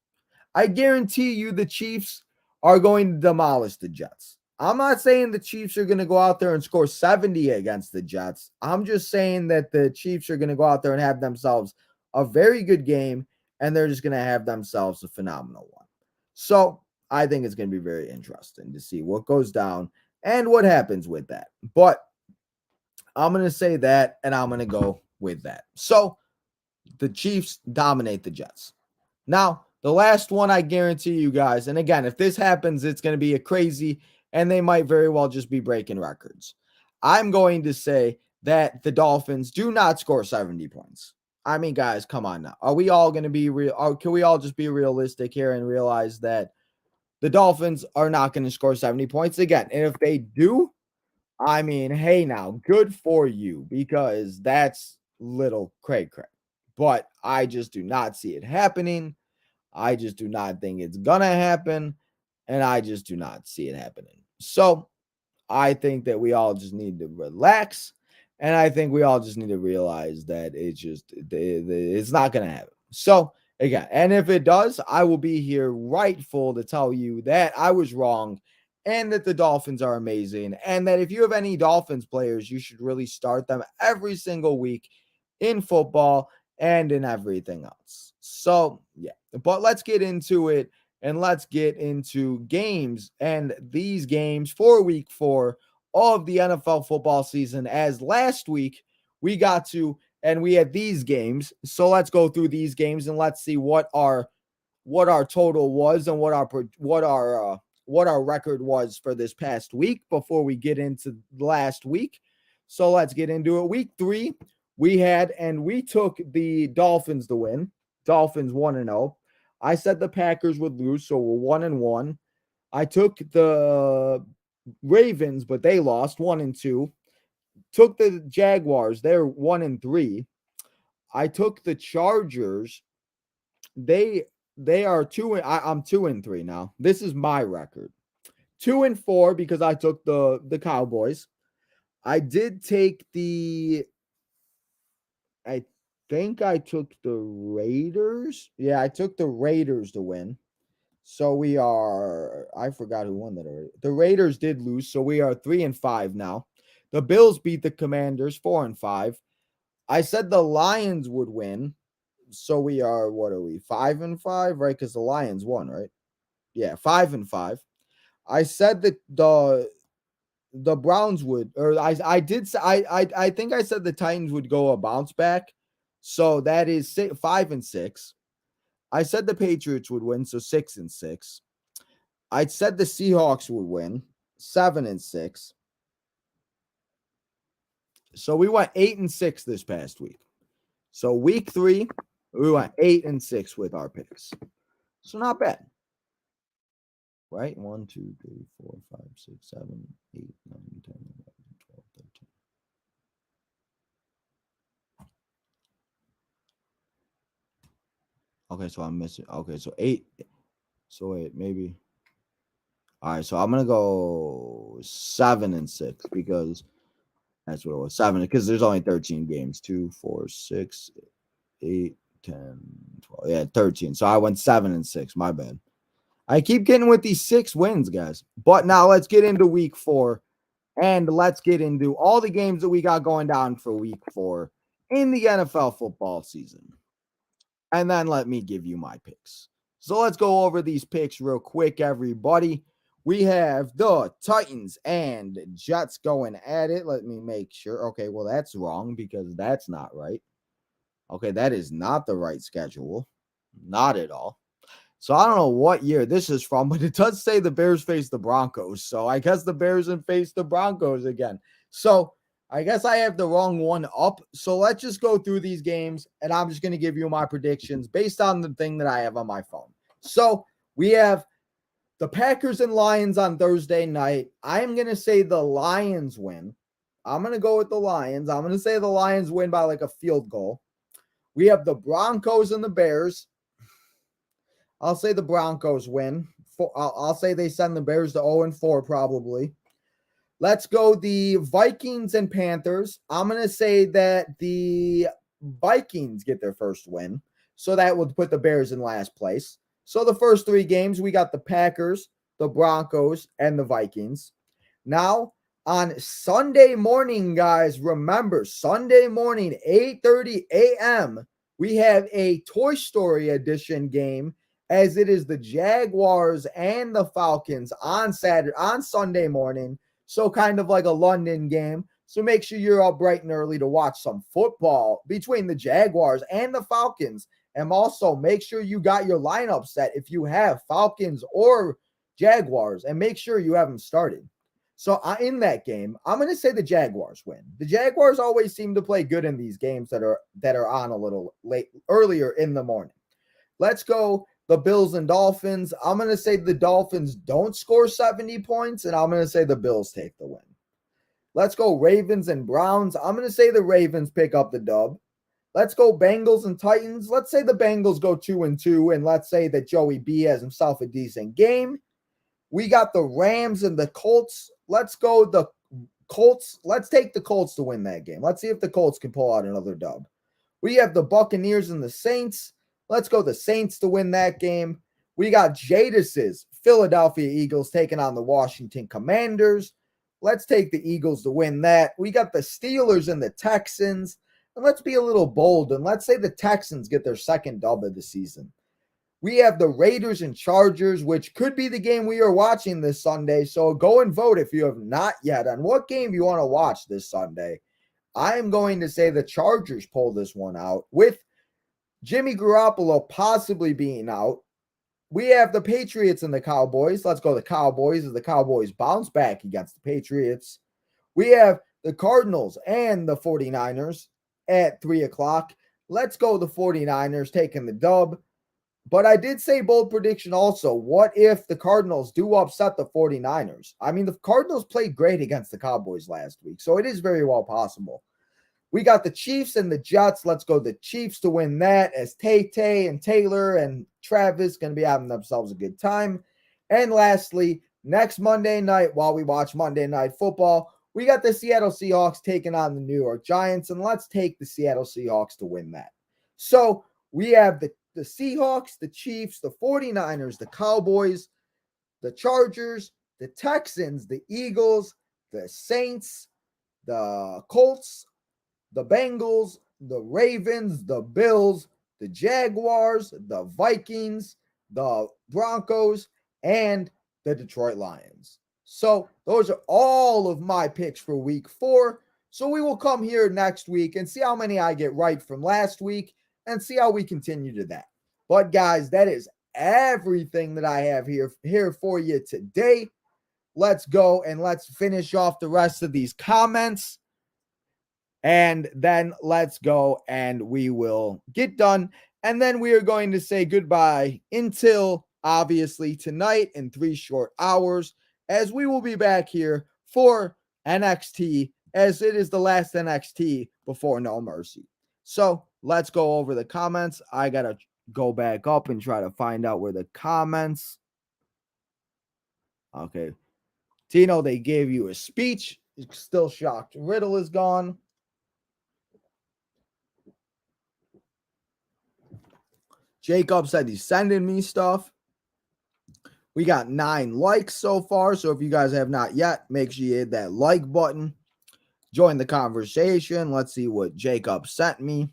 I guarantee you the Chiefs are going to demolish the Jets. I'm not saying the Chiefs are going to go out there and score 70 against the Jets. I'm just saying that the Chiefs are going to go out there and have themselves a very good game, and they're just going to have themselves a phenomenal one. So I think it's going to be very interesting to see what goes down and what happens with that. But I'm going to say that, and I'm going to go with that. So the Chiefs dominate the Jets. Now, the last one I guarantee you guys, and again, if this happens, it's going to be a crazy, and they might very well just be breaking records. I'm going to say that the Dolphins do not score 70 points. I mean, guys, come on now. Are we all going to be real? Or can we all just be realistic here and realize that the Dolphins are not going to score 70 points again? And if they do, I mean, hey now, good for you, because that's little cray. But I just do not see it happening. I just do not think it's going to happen. And I just do not see it happening. So I think that we all just need to relax. And I think we all just need to realize that it's not going to happen. So again. And if it does, I will be here rightful to tell you that I was wrong and that the Dolphins are amazing. And that if you have any Dolphins players, you should really start them every single week in football and in everything else. So, yeah, but let's get into it and let's get into games and these games for week 4 of the NFL football season. As last week we got to and we had these games. So let's go through these games and let's see what our total was and what our record was for this past week before we get into last week. So let's get into it. Week 3, we took the Dolphins to win. Dolphins 1-0. I said the Packers would lose, so we're 1-1. I took the Ravens, but they lost 1-2. Took the Jaguars, they're 1-3. I took the Chargers. They are 2 and I'm 2-3 now. This is my record. 2-4 because I took the Cowboys. I did take I think I took the Raiders. Yeah, I took the Raiders to win. So I forgot who won that already. The Raiders did lose, so we are 3-5 now. The Bills beat the Commanders 4-5. I said the Lions would win. So we are, what are we, 5-5, right? Because the Lions won, right? Yeah, 5-5. I said that the Browns would, or I did say I think I said the Titans would go a bounce back. So that is 5-6. I said the Patriots would win, so 6-6. I said the Seahawks would win, 7-6. So we went 8-6 this past week. So week 3, we went 8-6 with our picks. So not bad. Right? 1, 2, 3, 4, 5, 6, 7, 8, 9, 10, 11, 12, 13. Okay, so I'm missing. Okay, so 8. So wait, maybe. All right, so I'm gonna go 7-6 because that's what it was. 7 because there's only 13 games. 2, 4, 6, 8, 10, 12. Yeah, 13. So I went 7-6. My bad. I keep getting with these 6 wins, guys. But now let's get into week 4 and let's get into all the games that we got going down for week 4 in the NFL football season. And then let me give you my picks. So let's go over these picks real quick, everybody. We have the Titans and Jets going at it. Let me make sure. Okay, well, that's wrong because that's not right. Okay, that is not the right schedule. Not at all. So I don't know what year this is from, but it does say the Bears face the Broncos. So I guess the Bears and face the Broncos again. So I guess I have the wrong one up. So let's just go through these games, and I'm just going to give you my predictions based on the thing that I have on my phone. So we have the Packers and Lions on Thursday night. I'm going to say the Lions win. I'm going to go with the Lions. I'm going to say the Lions win by like a field goal. We have the Broncos and the Bears. I'll say the Broncos win. I'll say they send the Bears to 0-4 probably. Let's go the Vikings and Panthers. I'm going to say that the Vikings get their first win. So that would put the Bears in last place. So the first 3 games, we got the Packers, the Broncos, and the Vikings. Now, on Sunday morning, guys, remember, Sunday morning, 8:30 a.m., we have a Toy Story edition game as it is the Jaguars and the Falcons on Sunday morning. So kind of like a London game. So make sure you're up bright and early to watch some football between the Jaguars and the Falcons. And also make sure you got your lineup set if you have Falcons or Jaguars, and make sure you have them started. So in that game, I'm going to say the Jaguars win. The Jaguars always seem to play good in these games that are on a little late, earlier in the morning. Let's go the Bills and Dolphins. I'm going to say the Dolphins don't score 70 points, and I'm going to say the Bills take the win. Let's go Ravens and Browns. I'm going to say the Ravens pick up the dub. Let's go Bengals and Titans. Let's say the Bengals go 2-2, and let's say that Joey B has himself a decent game. We got the Rams and the Colts. Let's go the Colts. Let's take the Colts to win that game. Let's see if the Colts can pull out another dub. We have the Buccaneers and the Saints. Let's go the Saints to win that game. We got Jadis's Philadelphia Eagles taking on the Washington Commanders. Let's take the Eagles to win that. We got the Steelers and the Texans. And let's be a little bold and let's say the Texans get their second dub of the season. We have the Raiders and Chargers, which could be the game we are watching this Sunday. So go and vote if you have not yet on what game you want to watch this Sunday. I am going to say the Chargers pull this one out with Jimmy Garoppolo possibly being out. We have the Patriots and the Cowboys. Let's go the Cowboys as the Cowboys bounce back against the Patriots. We have the Cardinals and the 49ers at 3 o'clock. Let's go the 49ers taking the dub. But I did say bold prediction also. What if the Cardinals do upset the 49ers? I mean, the Cardinals played great against the Cowboys last week, so it is very well possible. We got the Chiefs and the Jets. Let's go the Chiefs to win that as Tay and Taylor and Travis going to be having themselves a good time. And lastly, next Monday night while we watch Monday Night Football, we got the Seattle Seahawks taking on the New York Giants, and let's take the Seattle Seahawks to win that. So we have the Seahawks, the Chiefs, the 49ers, the Cowboys, the Chargers, the Texans, the Eagles, the Saints, the Colts, the Bengals, the Ravens, the Bills, the Jaguars, the Vikings, the Broncos, and the Detroit Lions. So those are all of my picks for week 4. So we will come here next week and see how many I get right from last week and see how we continue to that. But guys, that is everything that I have here for you today. Let's go and let's finish off the rest of these comments. And then let's go and we will get done. And then we are going to say goodbye until obviously tonight in 3 short hours, as we will be back here for NXT, as it is the last NXT before No Mercy. So let's go over the comments. I got to go back up and try to find out where the comments. Okay. Tino, they gave you a speech. Still shocked. Riddle is gone. Jacob said he's sending me stuff. We got 9 likes so far. So if you guys have not yet, make sure you hit that like button. Join the conversation. Let's see what Jacob sent me.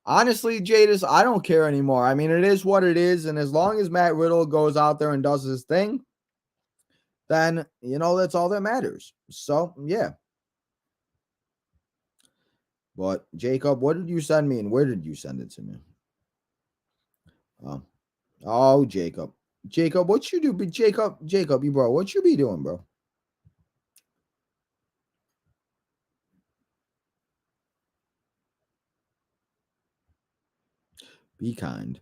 Honestly, Jadis, I don't care anymore. I mean, it is what it is. And as long as Matt Riddle goes out there and does his thing, then, that's all that matters. So, yeah. But, Jacob, what did you send me and where did you send it to me? Oh, Jacob. Jacob, what you do? Jacob, you bro, what you be doing, bro? Be kind.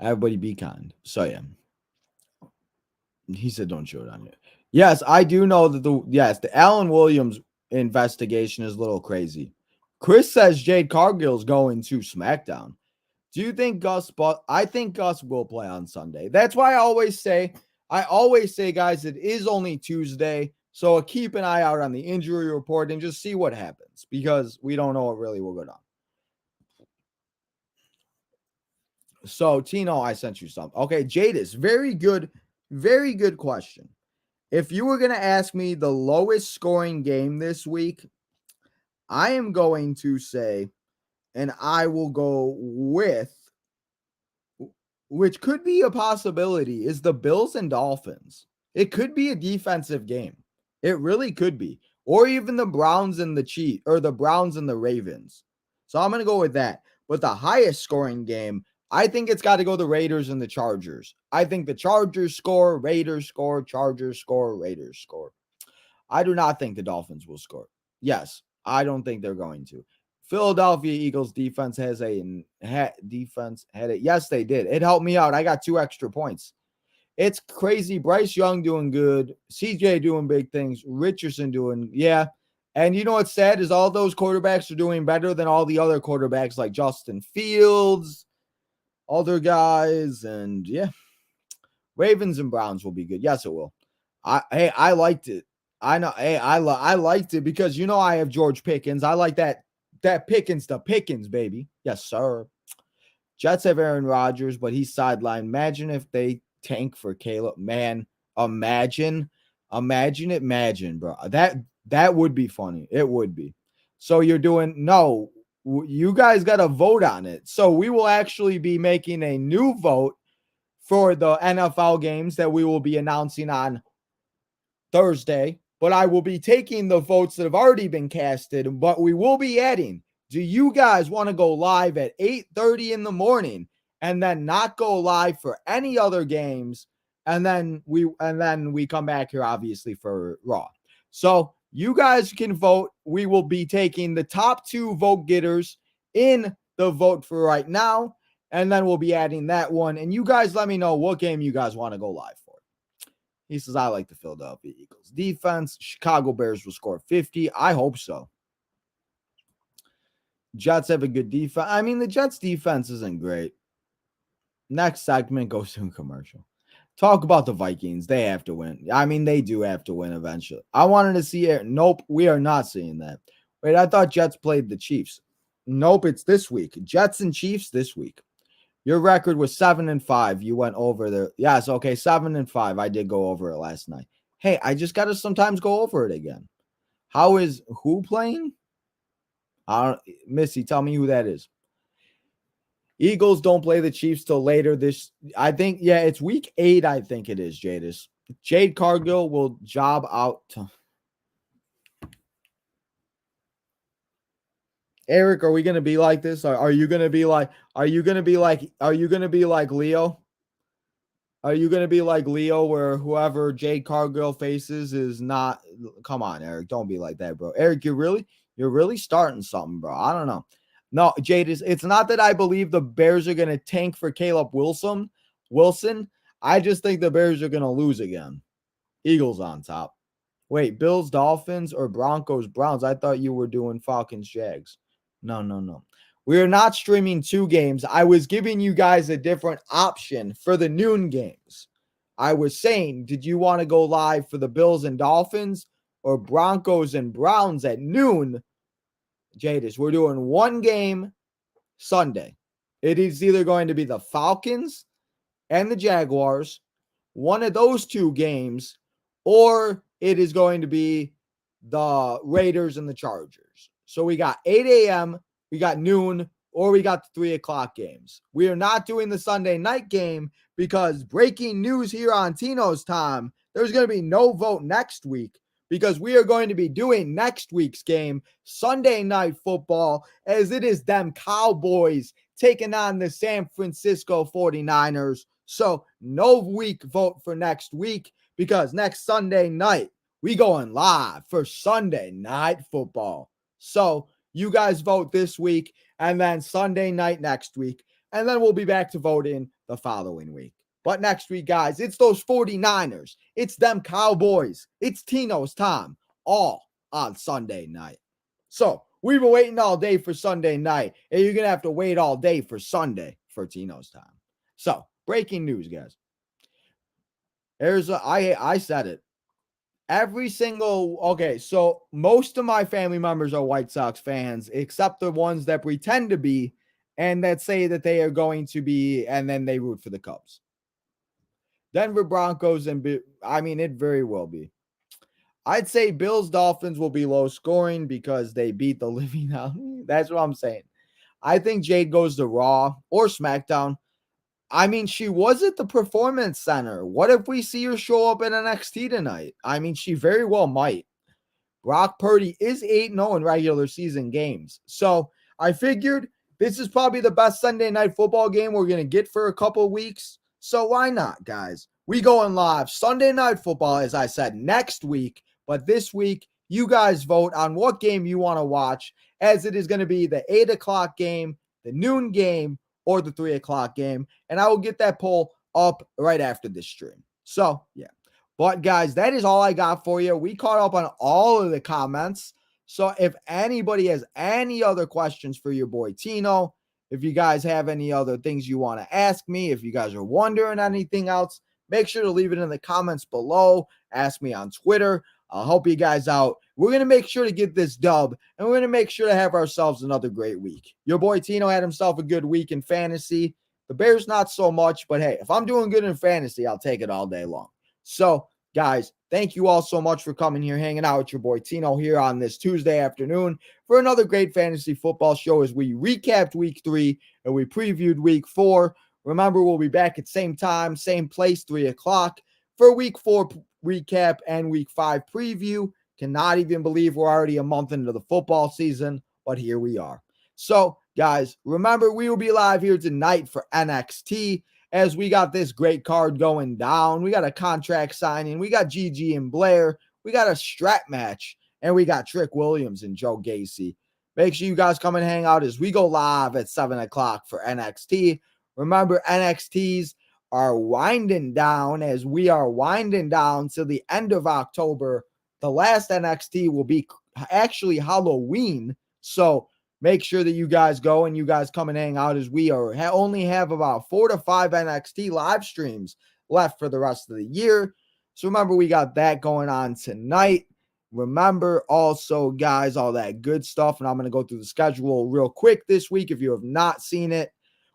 Everybody be kind. So, yeah. He said don't show it on you. Yes, I do know that the Alan Williams investigation is a little crazy. Chris says Jade Cargill's going to SmackDown. Do you think Gus? But I think Gus will play on Sunday. That's why I always say, guys, it is only Tuesday. So keep an eye out on the injury report and just see what happens because we don't know what really will go down. So, Tino, I sent you something. Okay, Jadis, very good question. If you were going to ask me the lowest scoring game this week, I am going to say, and I will go with, which could be a possibility, is the Bills and Dolphins. It could be a defensive game. It really could be. Or even the Browns and the Chiefs, or the Browns and the Ravens. So I'm going to go with that. But the highest scoring game, I think it's got to go the Raiders and the Chargers. I think the Chargers score, Raiders score, Chargers score, Raiders score. I do not think the Dolphins will score. Yes, I don't think they're going to. Philadelphia Eagles defense had it. Yes, they did. It helped me out. I got 2 extra points. It's crazy. Bryce Young doing good. CJ doing big things. Richardson doing, yeah. And you know what's sad is all those quarterbacks are doing better than all the other quarterbacks like Justin Fields, other guys, and yeah. Ravens and Browns will be good. Yes, it will. I liked it. I know. Hey, I liked it because I have George Pickens. I like that Pickens to Pickens, baby. Yes, sir. Jets have Aaron Rodgers, but he's sidelined. Imagine if they tank for Caleb. Man, imagine, bro. That would be funny. It would be. So you're doing no. You guys got to vote on it. So we will actually be making a new vote for the NFL games that we will be announcing on Thursday, but I will be taking the votes that have already been casted, but we will be adding, do you guys want to go live at 8:30 in the morning and then not go live for any other games, and then we come back here obviously for Raw. So you guys can vote. We will be taking the top 2 vote getters in the vote for right now, and then we'll be adding that one, and you guys let me know what game you guys want to go live for. He says, I like the Philadelphia Eagles defense. Chicago Bears will score 50. I hope so. Jets have a good defense. I mean, the Jets defense isn't great. Next segment goes to a commercial. Talk about the Vikings. They have to win. I mean, they do have to win eventually. I wanted to see it. Nope, we are not seeing that. Wait, I thought Jets played the Chiefs. Nope, it's this week. Jets and Chiefs this week. Your record was 7-5. You went over there. Yes, okay, 7-5. I did go over it last night. Hey, I just got to sometimes go over it again. How is who playing? Missy, tell me who that is. Eagles don't play the Chiefs till later this. I think, yeah, it's week 8. I think it is, Jadis. Jade Cargill will job out. Eric, are we gonna be like this? Are you gonna be like? Are you gonna be like Leo? Are you gonna be like Leo, where whoever Jade Cargill faces is not? Come on, Eric, don't be like that, bro. Eric, you're really starting something, bro. I don't know. No, Jade, it's not that I believe the Bears are gonna tank for Caleb Wilson. I just think the Bears are gonna lose again. Eagles on top. Wait, Bills, Dolphins, or Broncos, Browns? I thought you were doing Falcons, Jags. No. We are not streaming 2 games. I was giving you guys a different option for the noon games. I was saying, did you want to go live for the Bills and Dolphins or Broncos and Browns at noon? Jadis, we're doing 1 game Sunday. It is either going to be the Falcons and the Jaguars, one of those 2 games, or it is going to be the Raiders and the Chargers. So we got 8 a.m., we got noon, or we got the 3 o'clock games. We are not doing the Sunday night game because breaking news here on Tino's Time, there's going to be no vote next week because we are going to be doing next week's game, Sunday Night Football, as it is them Cowboys taking on the San Francisco 49ers. So no week vote for next week because next Sunday night, we going live for Sunday Night Football. So you guys vote this week and then Sunday night next week. And then we'll be back to voting the following week. But next week, guys, it's those 49ers. It's them Cowboys. It's Tino's Time, all on Sunday night. So we've been waiting all day for Sunday night, and you're going to have to wait all day for Sunday for Tino's Time. So breaking news, guys. I said it. So most of my family members are White Sox fans, except the ones that pretend to be and that say that they are going to be, and then they root for the Cubs. Denver Broncos, it very well be. I'd say Bills Dolphins will be low scoring because they beat the living out. That's what I'm saying. I think Jade goes to Raw or SmackDown. She was at the Performance Center. What if we see her show up in NXT tonight? She very well might. Brock Purdy is 8-0 in regular season games. So I figured this is probably the best Sunday Night Football game we're going to get for a couple weeks. So why not, guys? We going live Sunday Night Football, as I said, next week. But this week, you guys vote on what game you want to watch, as it is going to be the 8 o'clock game, the noon game, or the 3 o'clock game. And I will get that poll up right after this stream. So, yeah. But, guys, that is all I got for you. We caught up on all of the comments. So, if anybody has any other questions for your boy Tino, if you guys have any other things you want to ask me, if you guys are wondering anything else, make sure to leave it in the comments below. Ask me on Twitter. I'll help you guys out. We're going to make sure to get this dub, and we're going to make sure to have ourselves another great week. Your boy Tino had himself a good week in fantasy. The Bears, not so much, but hey, if I'm doing good in fantasy, I'll take it all day long. So, guys, thank you all so much for coming here, hanging out with your boy Tino here on this Tuesday afternoon for another great fantasy football show as we recapped week 3 and we previewed week 4. Remember, we'll be back at same time, same place, 3 o'clock for week 4 recap and week 5 preview. Cannot even believe we're already a month into the football season, but here we are. So, guys, remember, we will be live here tonight for NXT as we got this great card going down. We got a contract signing. We got Gigi and Blair. We got a strap match. And we got Trick Williams and Joe Gacy. Make sure you guys come and hang out as we go live at 7 o'clock for NXT. Remember, NXTs are winding down as we are winding down to the end of October. The last NXT will be actually Halloween. So make sure that you guys go and you guys come and hang out as we only have about 4 to 5 NXT live streams left for the rest of the year. So remember, we got that going on tonight. Remember also, guys, all that good stuff. And I'm going to go through the schedule real quick this week if you have not seen it.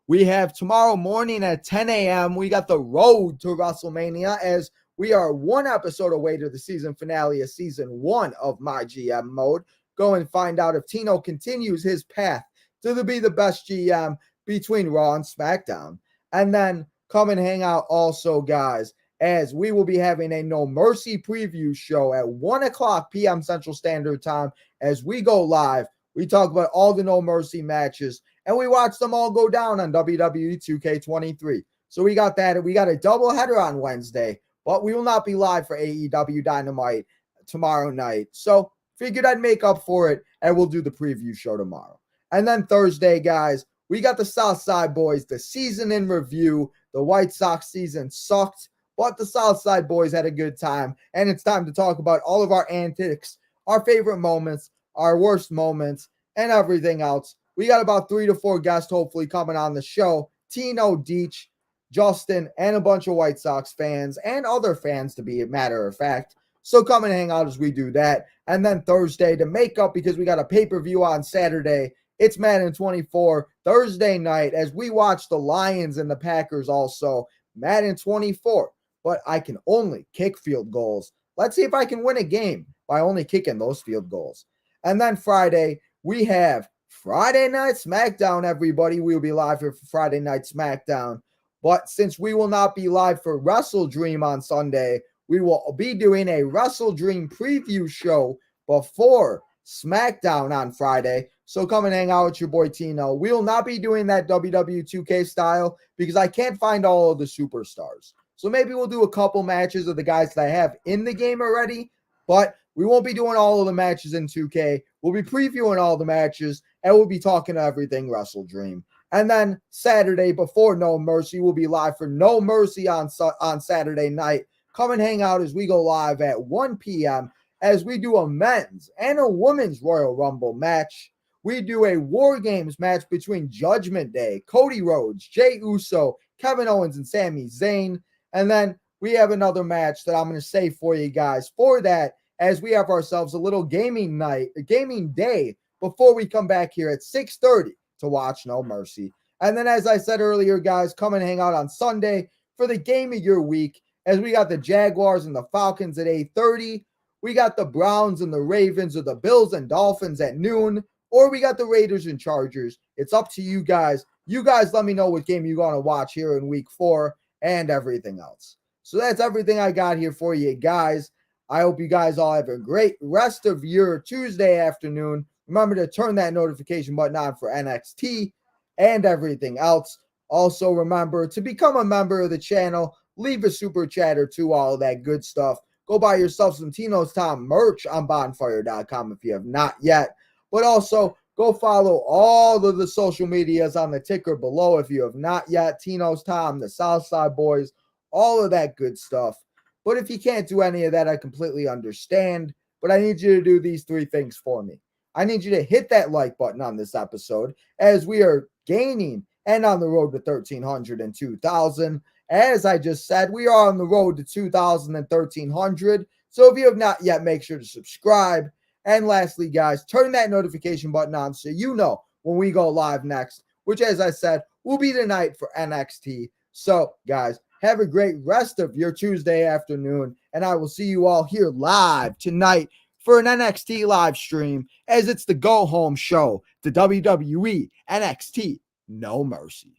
We have tomorrow morning at 10 a.m. We got the road to WrestleMania as we are one episode away to the season finale of season 1 of My GM Mode. Go and find out if Tino continues his path to be the best GM between Raw and SmackDown. And then come and hang out also, guys, as we will be having a No Mercy preview show at 1 o'clock p.m. Central Standard Time as we go live. We talk about all the No Mercy matches, and we watch them all go down on WWE 2K23. So we got that. We got a doubleheader on Wednesday, but we will not be live for AEW Dynamite tomorrow night. So figured I'd make up for it, and we'll do the preview show tomorrow. And then Thursday, guys, we got the Southside Boys, the season in review. The White Sox season sucked, but the Southside Boys had a good time, and it's time to talk about all of our antics, our favorite moments, our worst moments, and everything else. We got about 3 to 4 guests hopefully coming on the show. Tino, Deech, Justin, and a bunch of White Sox fans, and other fans to be a matter of fact. So come and hang out as we do that. And then Thursday to make up, because we got a pay-per-view on Saturday, it's Madden 24 Thursday night as we watch the Lions and the Packers also. Madden 24. But I can only kick field goals. Let's see if I can win a game by only kicking those field goals. And then Friday, we have Friday Night SmackDown, everybody. We will be live here for Friday Night SmackDown. But since we will not be live for Wrestle Dream on Sunday, we will be doing a Wrestle Dream preview show before SmackDown on Friday. So come and hang out with your boy Tino. We will not be doing that WWE 2K style because I can't find all of the superstars. So maybe we'll do a couple matches of the guys that I have in the game already, but we won't be doing all of the matches in 2K. We'll be previewing all the matches, and we'll be talking everything Wrestle Dream. And then Saturday, before No Mercy, we'll be live for No Mercy on Saturday night. Come and hang out as we go live at 1 p.m. as we do a men's and a women's Royal Rumble match. We do a War Games match between Judgment Day, Cody Rhodes, Jey Uso, Kevin Owens, and Sami Zayn. And then we have another match that I'm going to save for you guys for that as we have ourselves a little gaming night, a gaming day before we come back here at 6:30 to watch No Mercy. And then, as I said earlier, guys, come and hang out on Sunday for the game of your week as we got the Jaguars and the Falcons at 8:30. We got the Browns and the Ravens or the Bills and Dolphins at noon, or we got the Raiders and Chargers. It's up to you guys. You guys let me know what game you're going to watch here in week 4 and everything else. So that's everything I got here for you guys. I hope you guys all have a great rest of your Tuesday afternoon. Remember to turn that notification button on for NXT and everything else. Also, remember to become a member of the channel. Leave a super chat or two, all of that good stuff. Go buy yourself some Tino's Tom merch on bonfire.com if you have not yet. But also, go follow all of the social medias on the ticker below if you have not yet. Tino's Tom, the Southside Boys, all of that good stuff. But if you can't do any of that, I completely understand. But I need you to do these 3 things for me. I need you to hit that like button on this episode as we are gaining and on the road to 1,300 and 2,000. As I just said, we are on the road to 2,000 and 1,300. So if you have not yet, make sure to subscribe. And lastly, guys, turn that notification button on so you know when we go live next, which, as I said, will be tonight for NXT. So, guys, have a great rest of your Tuesday afternoon, and I will see you all here live tonight for an NXT live stream, as it's the go home show, the WWE NXT No Mercy.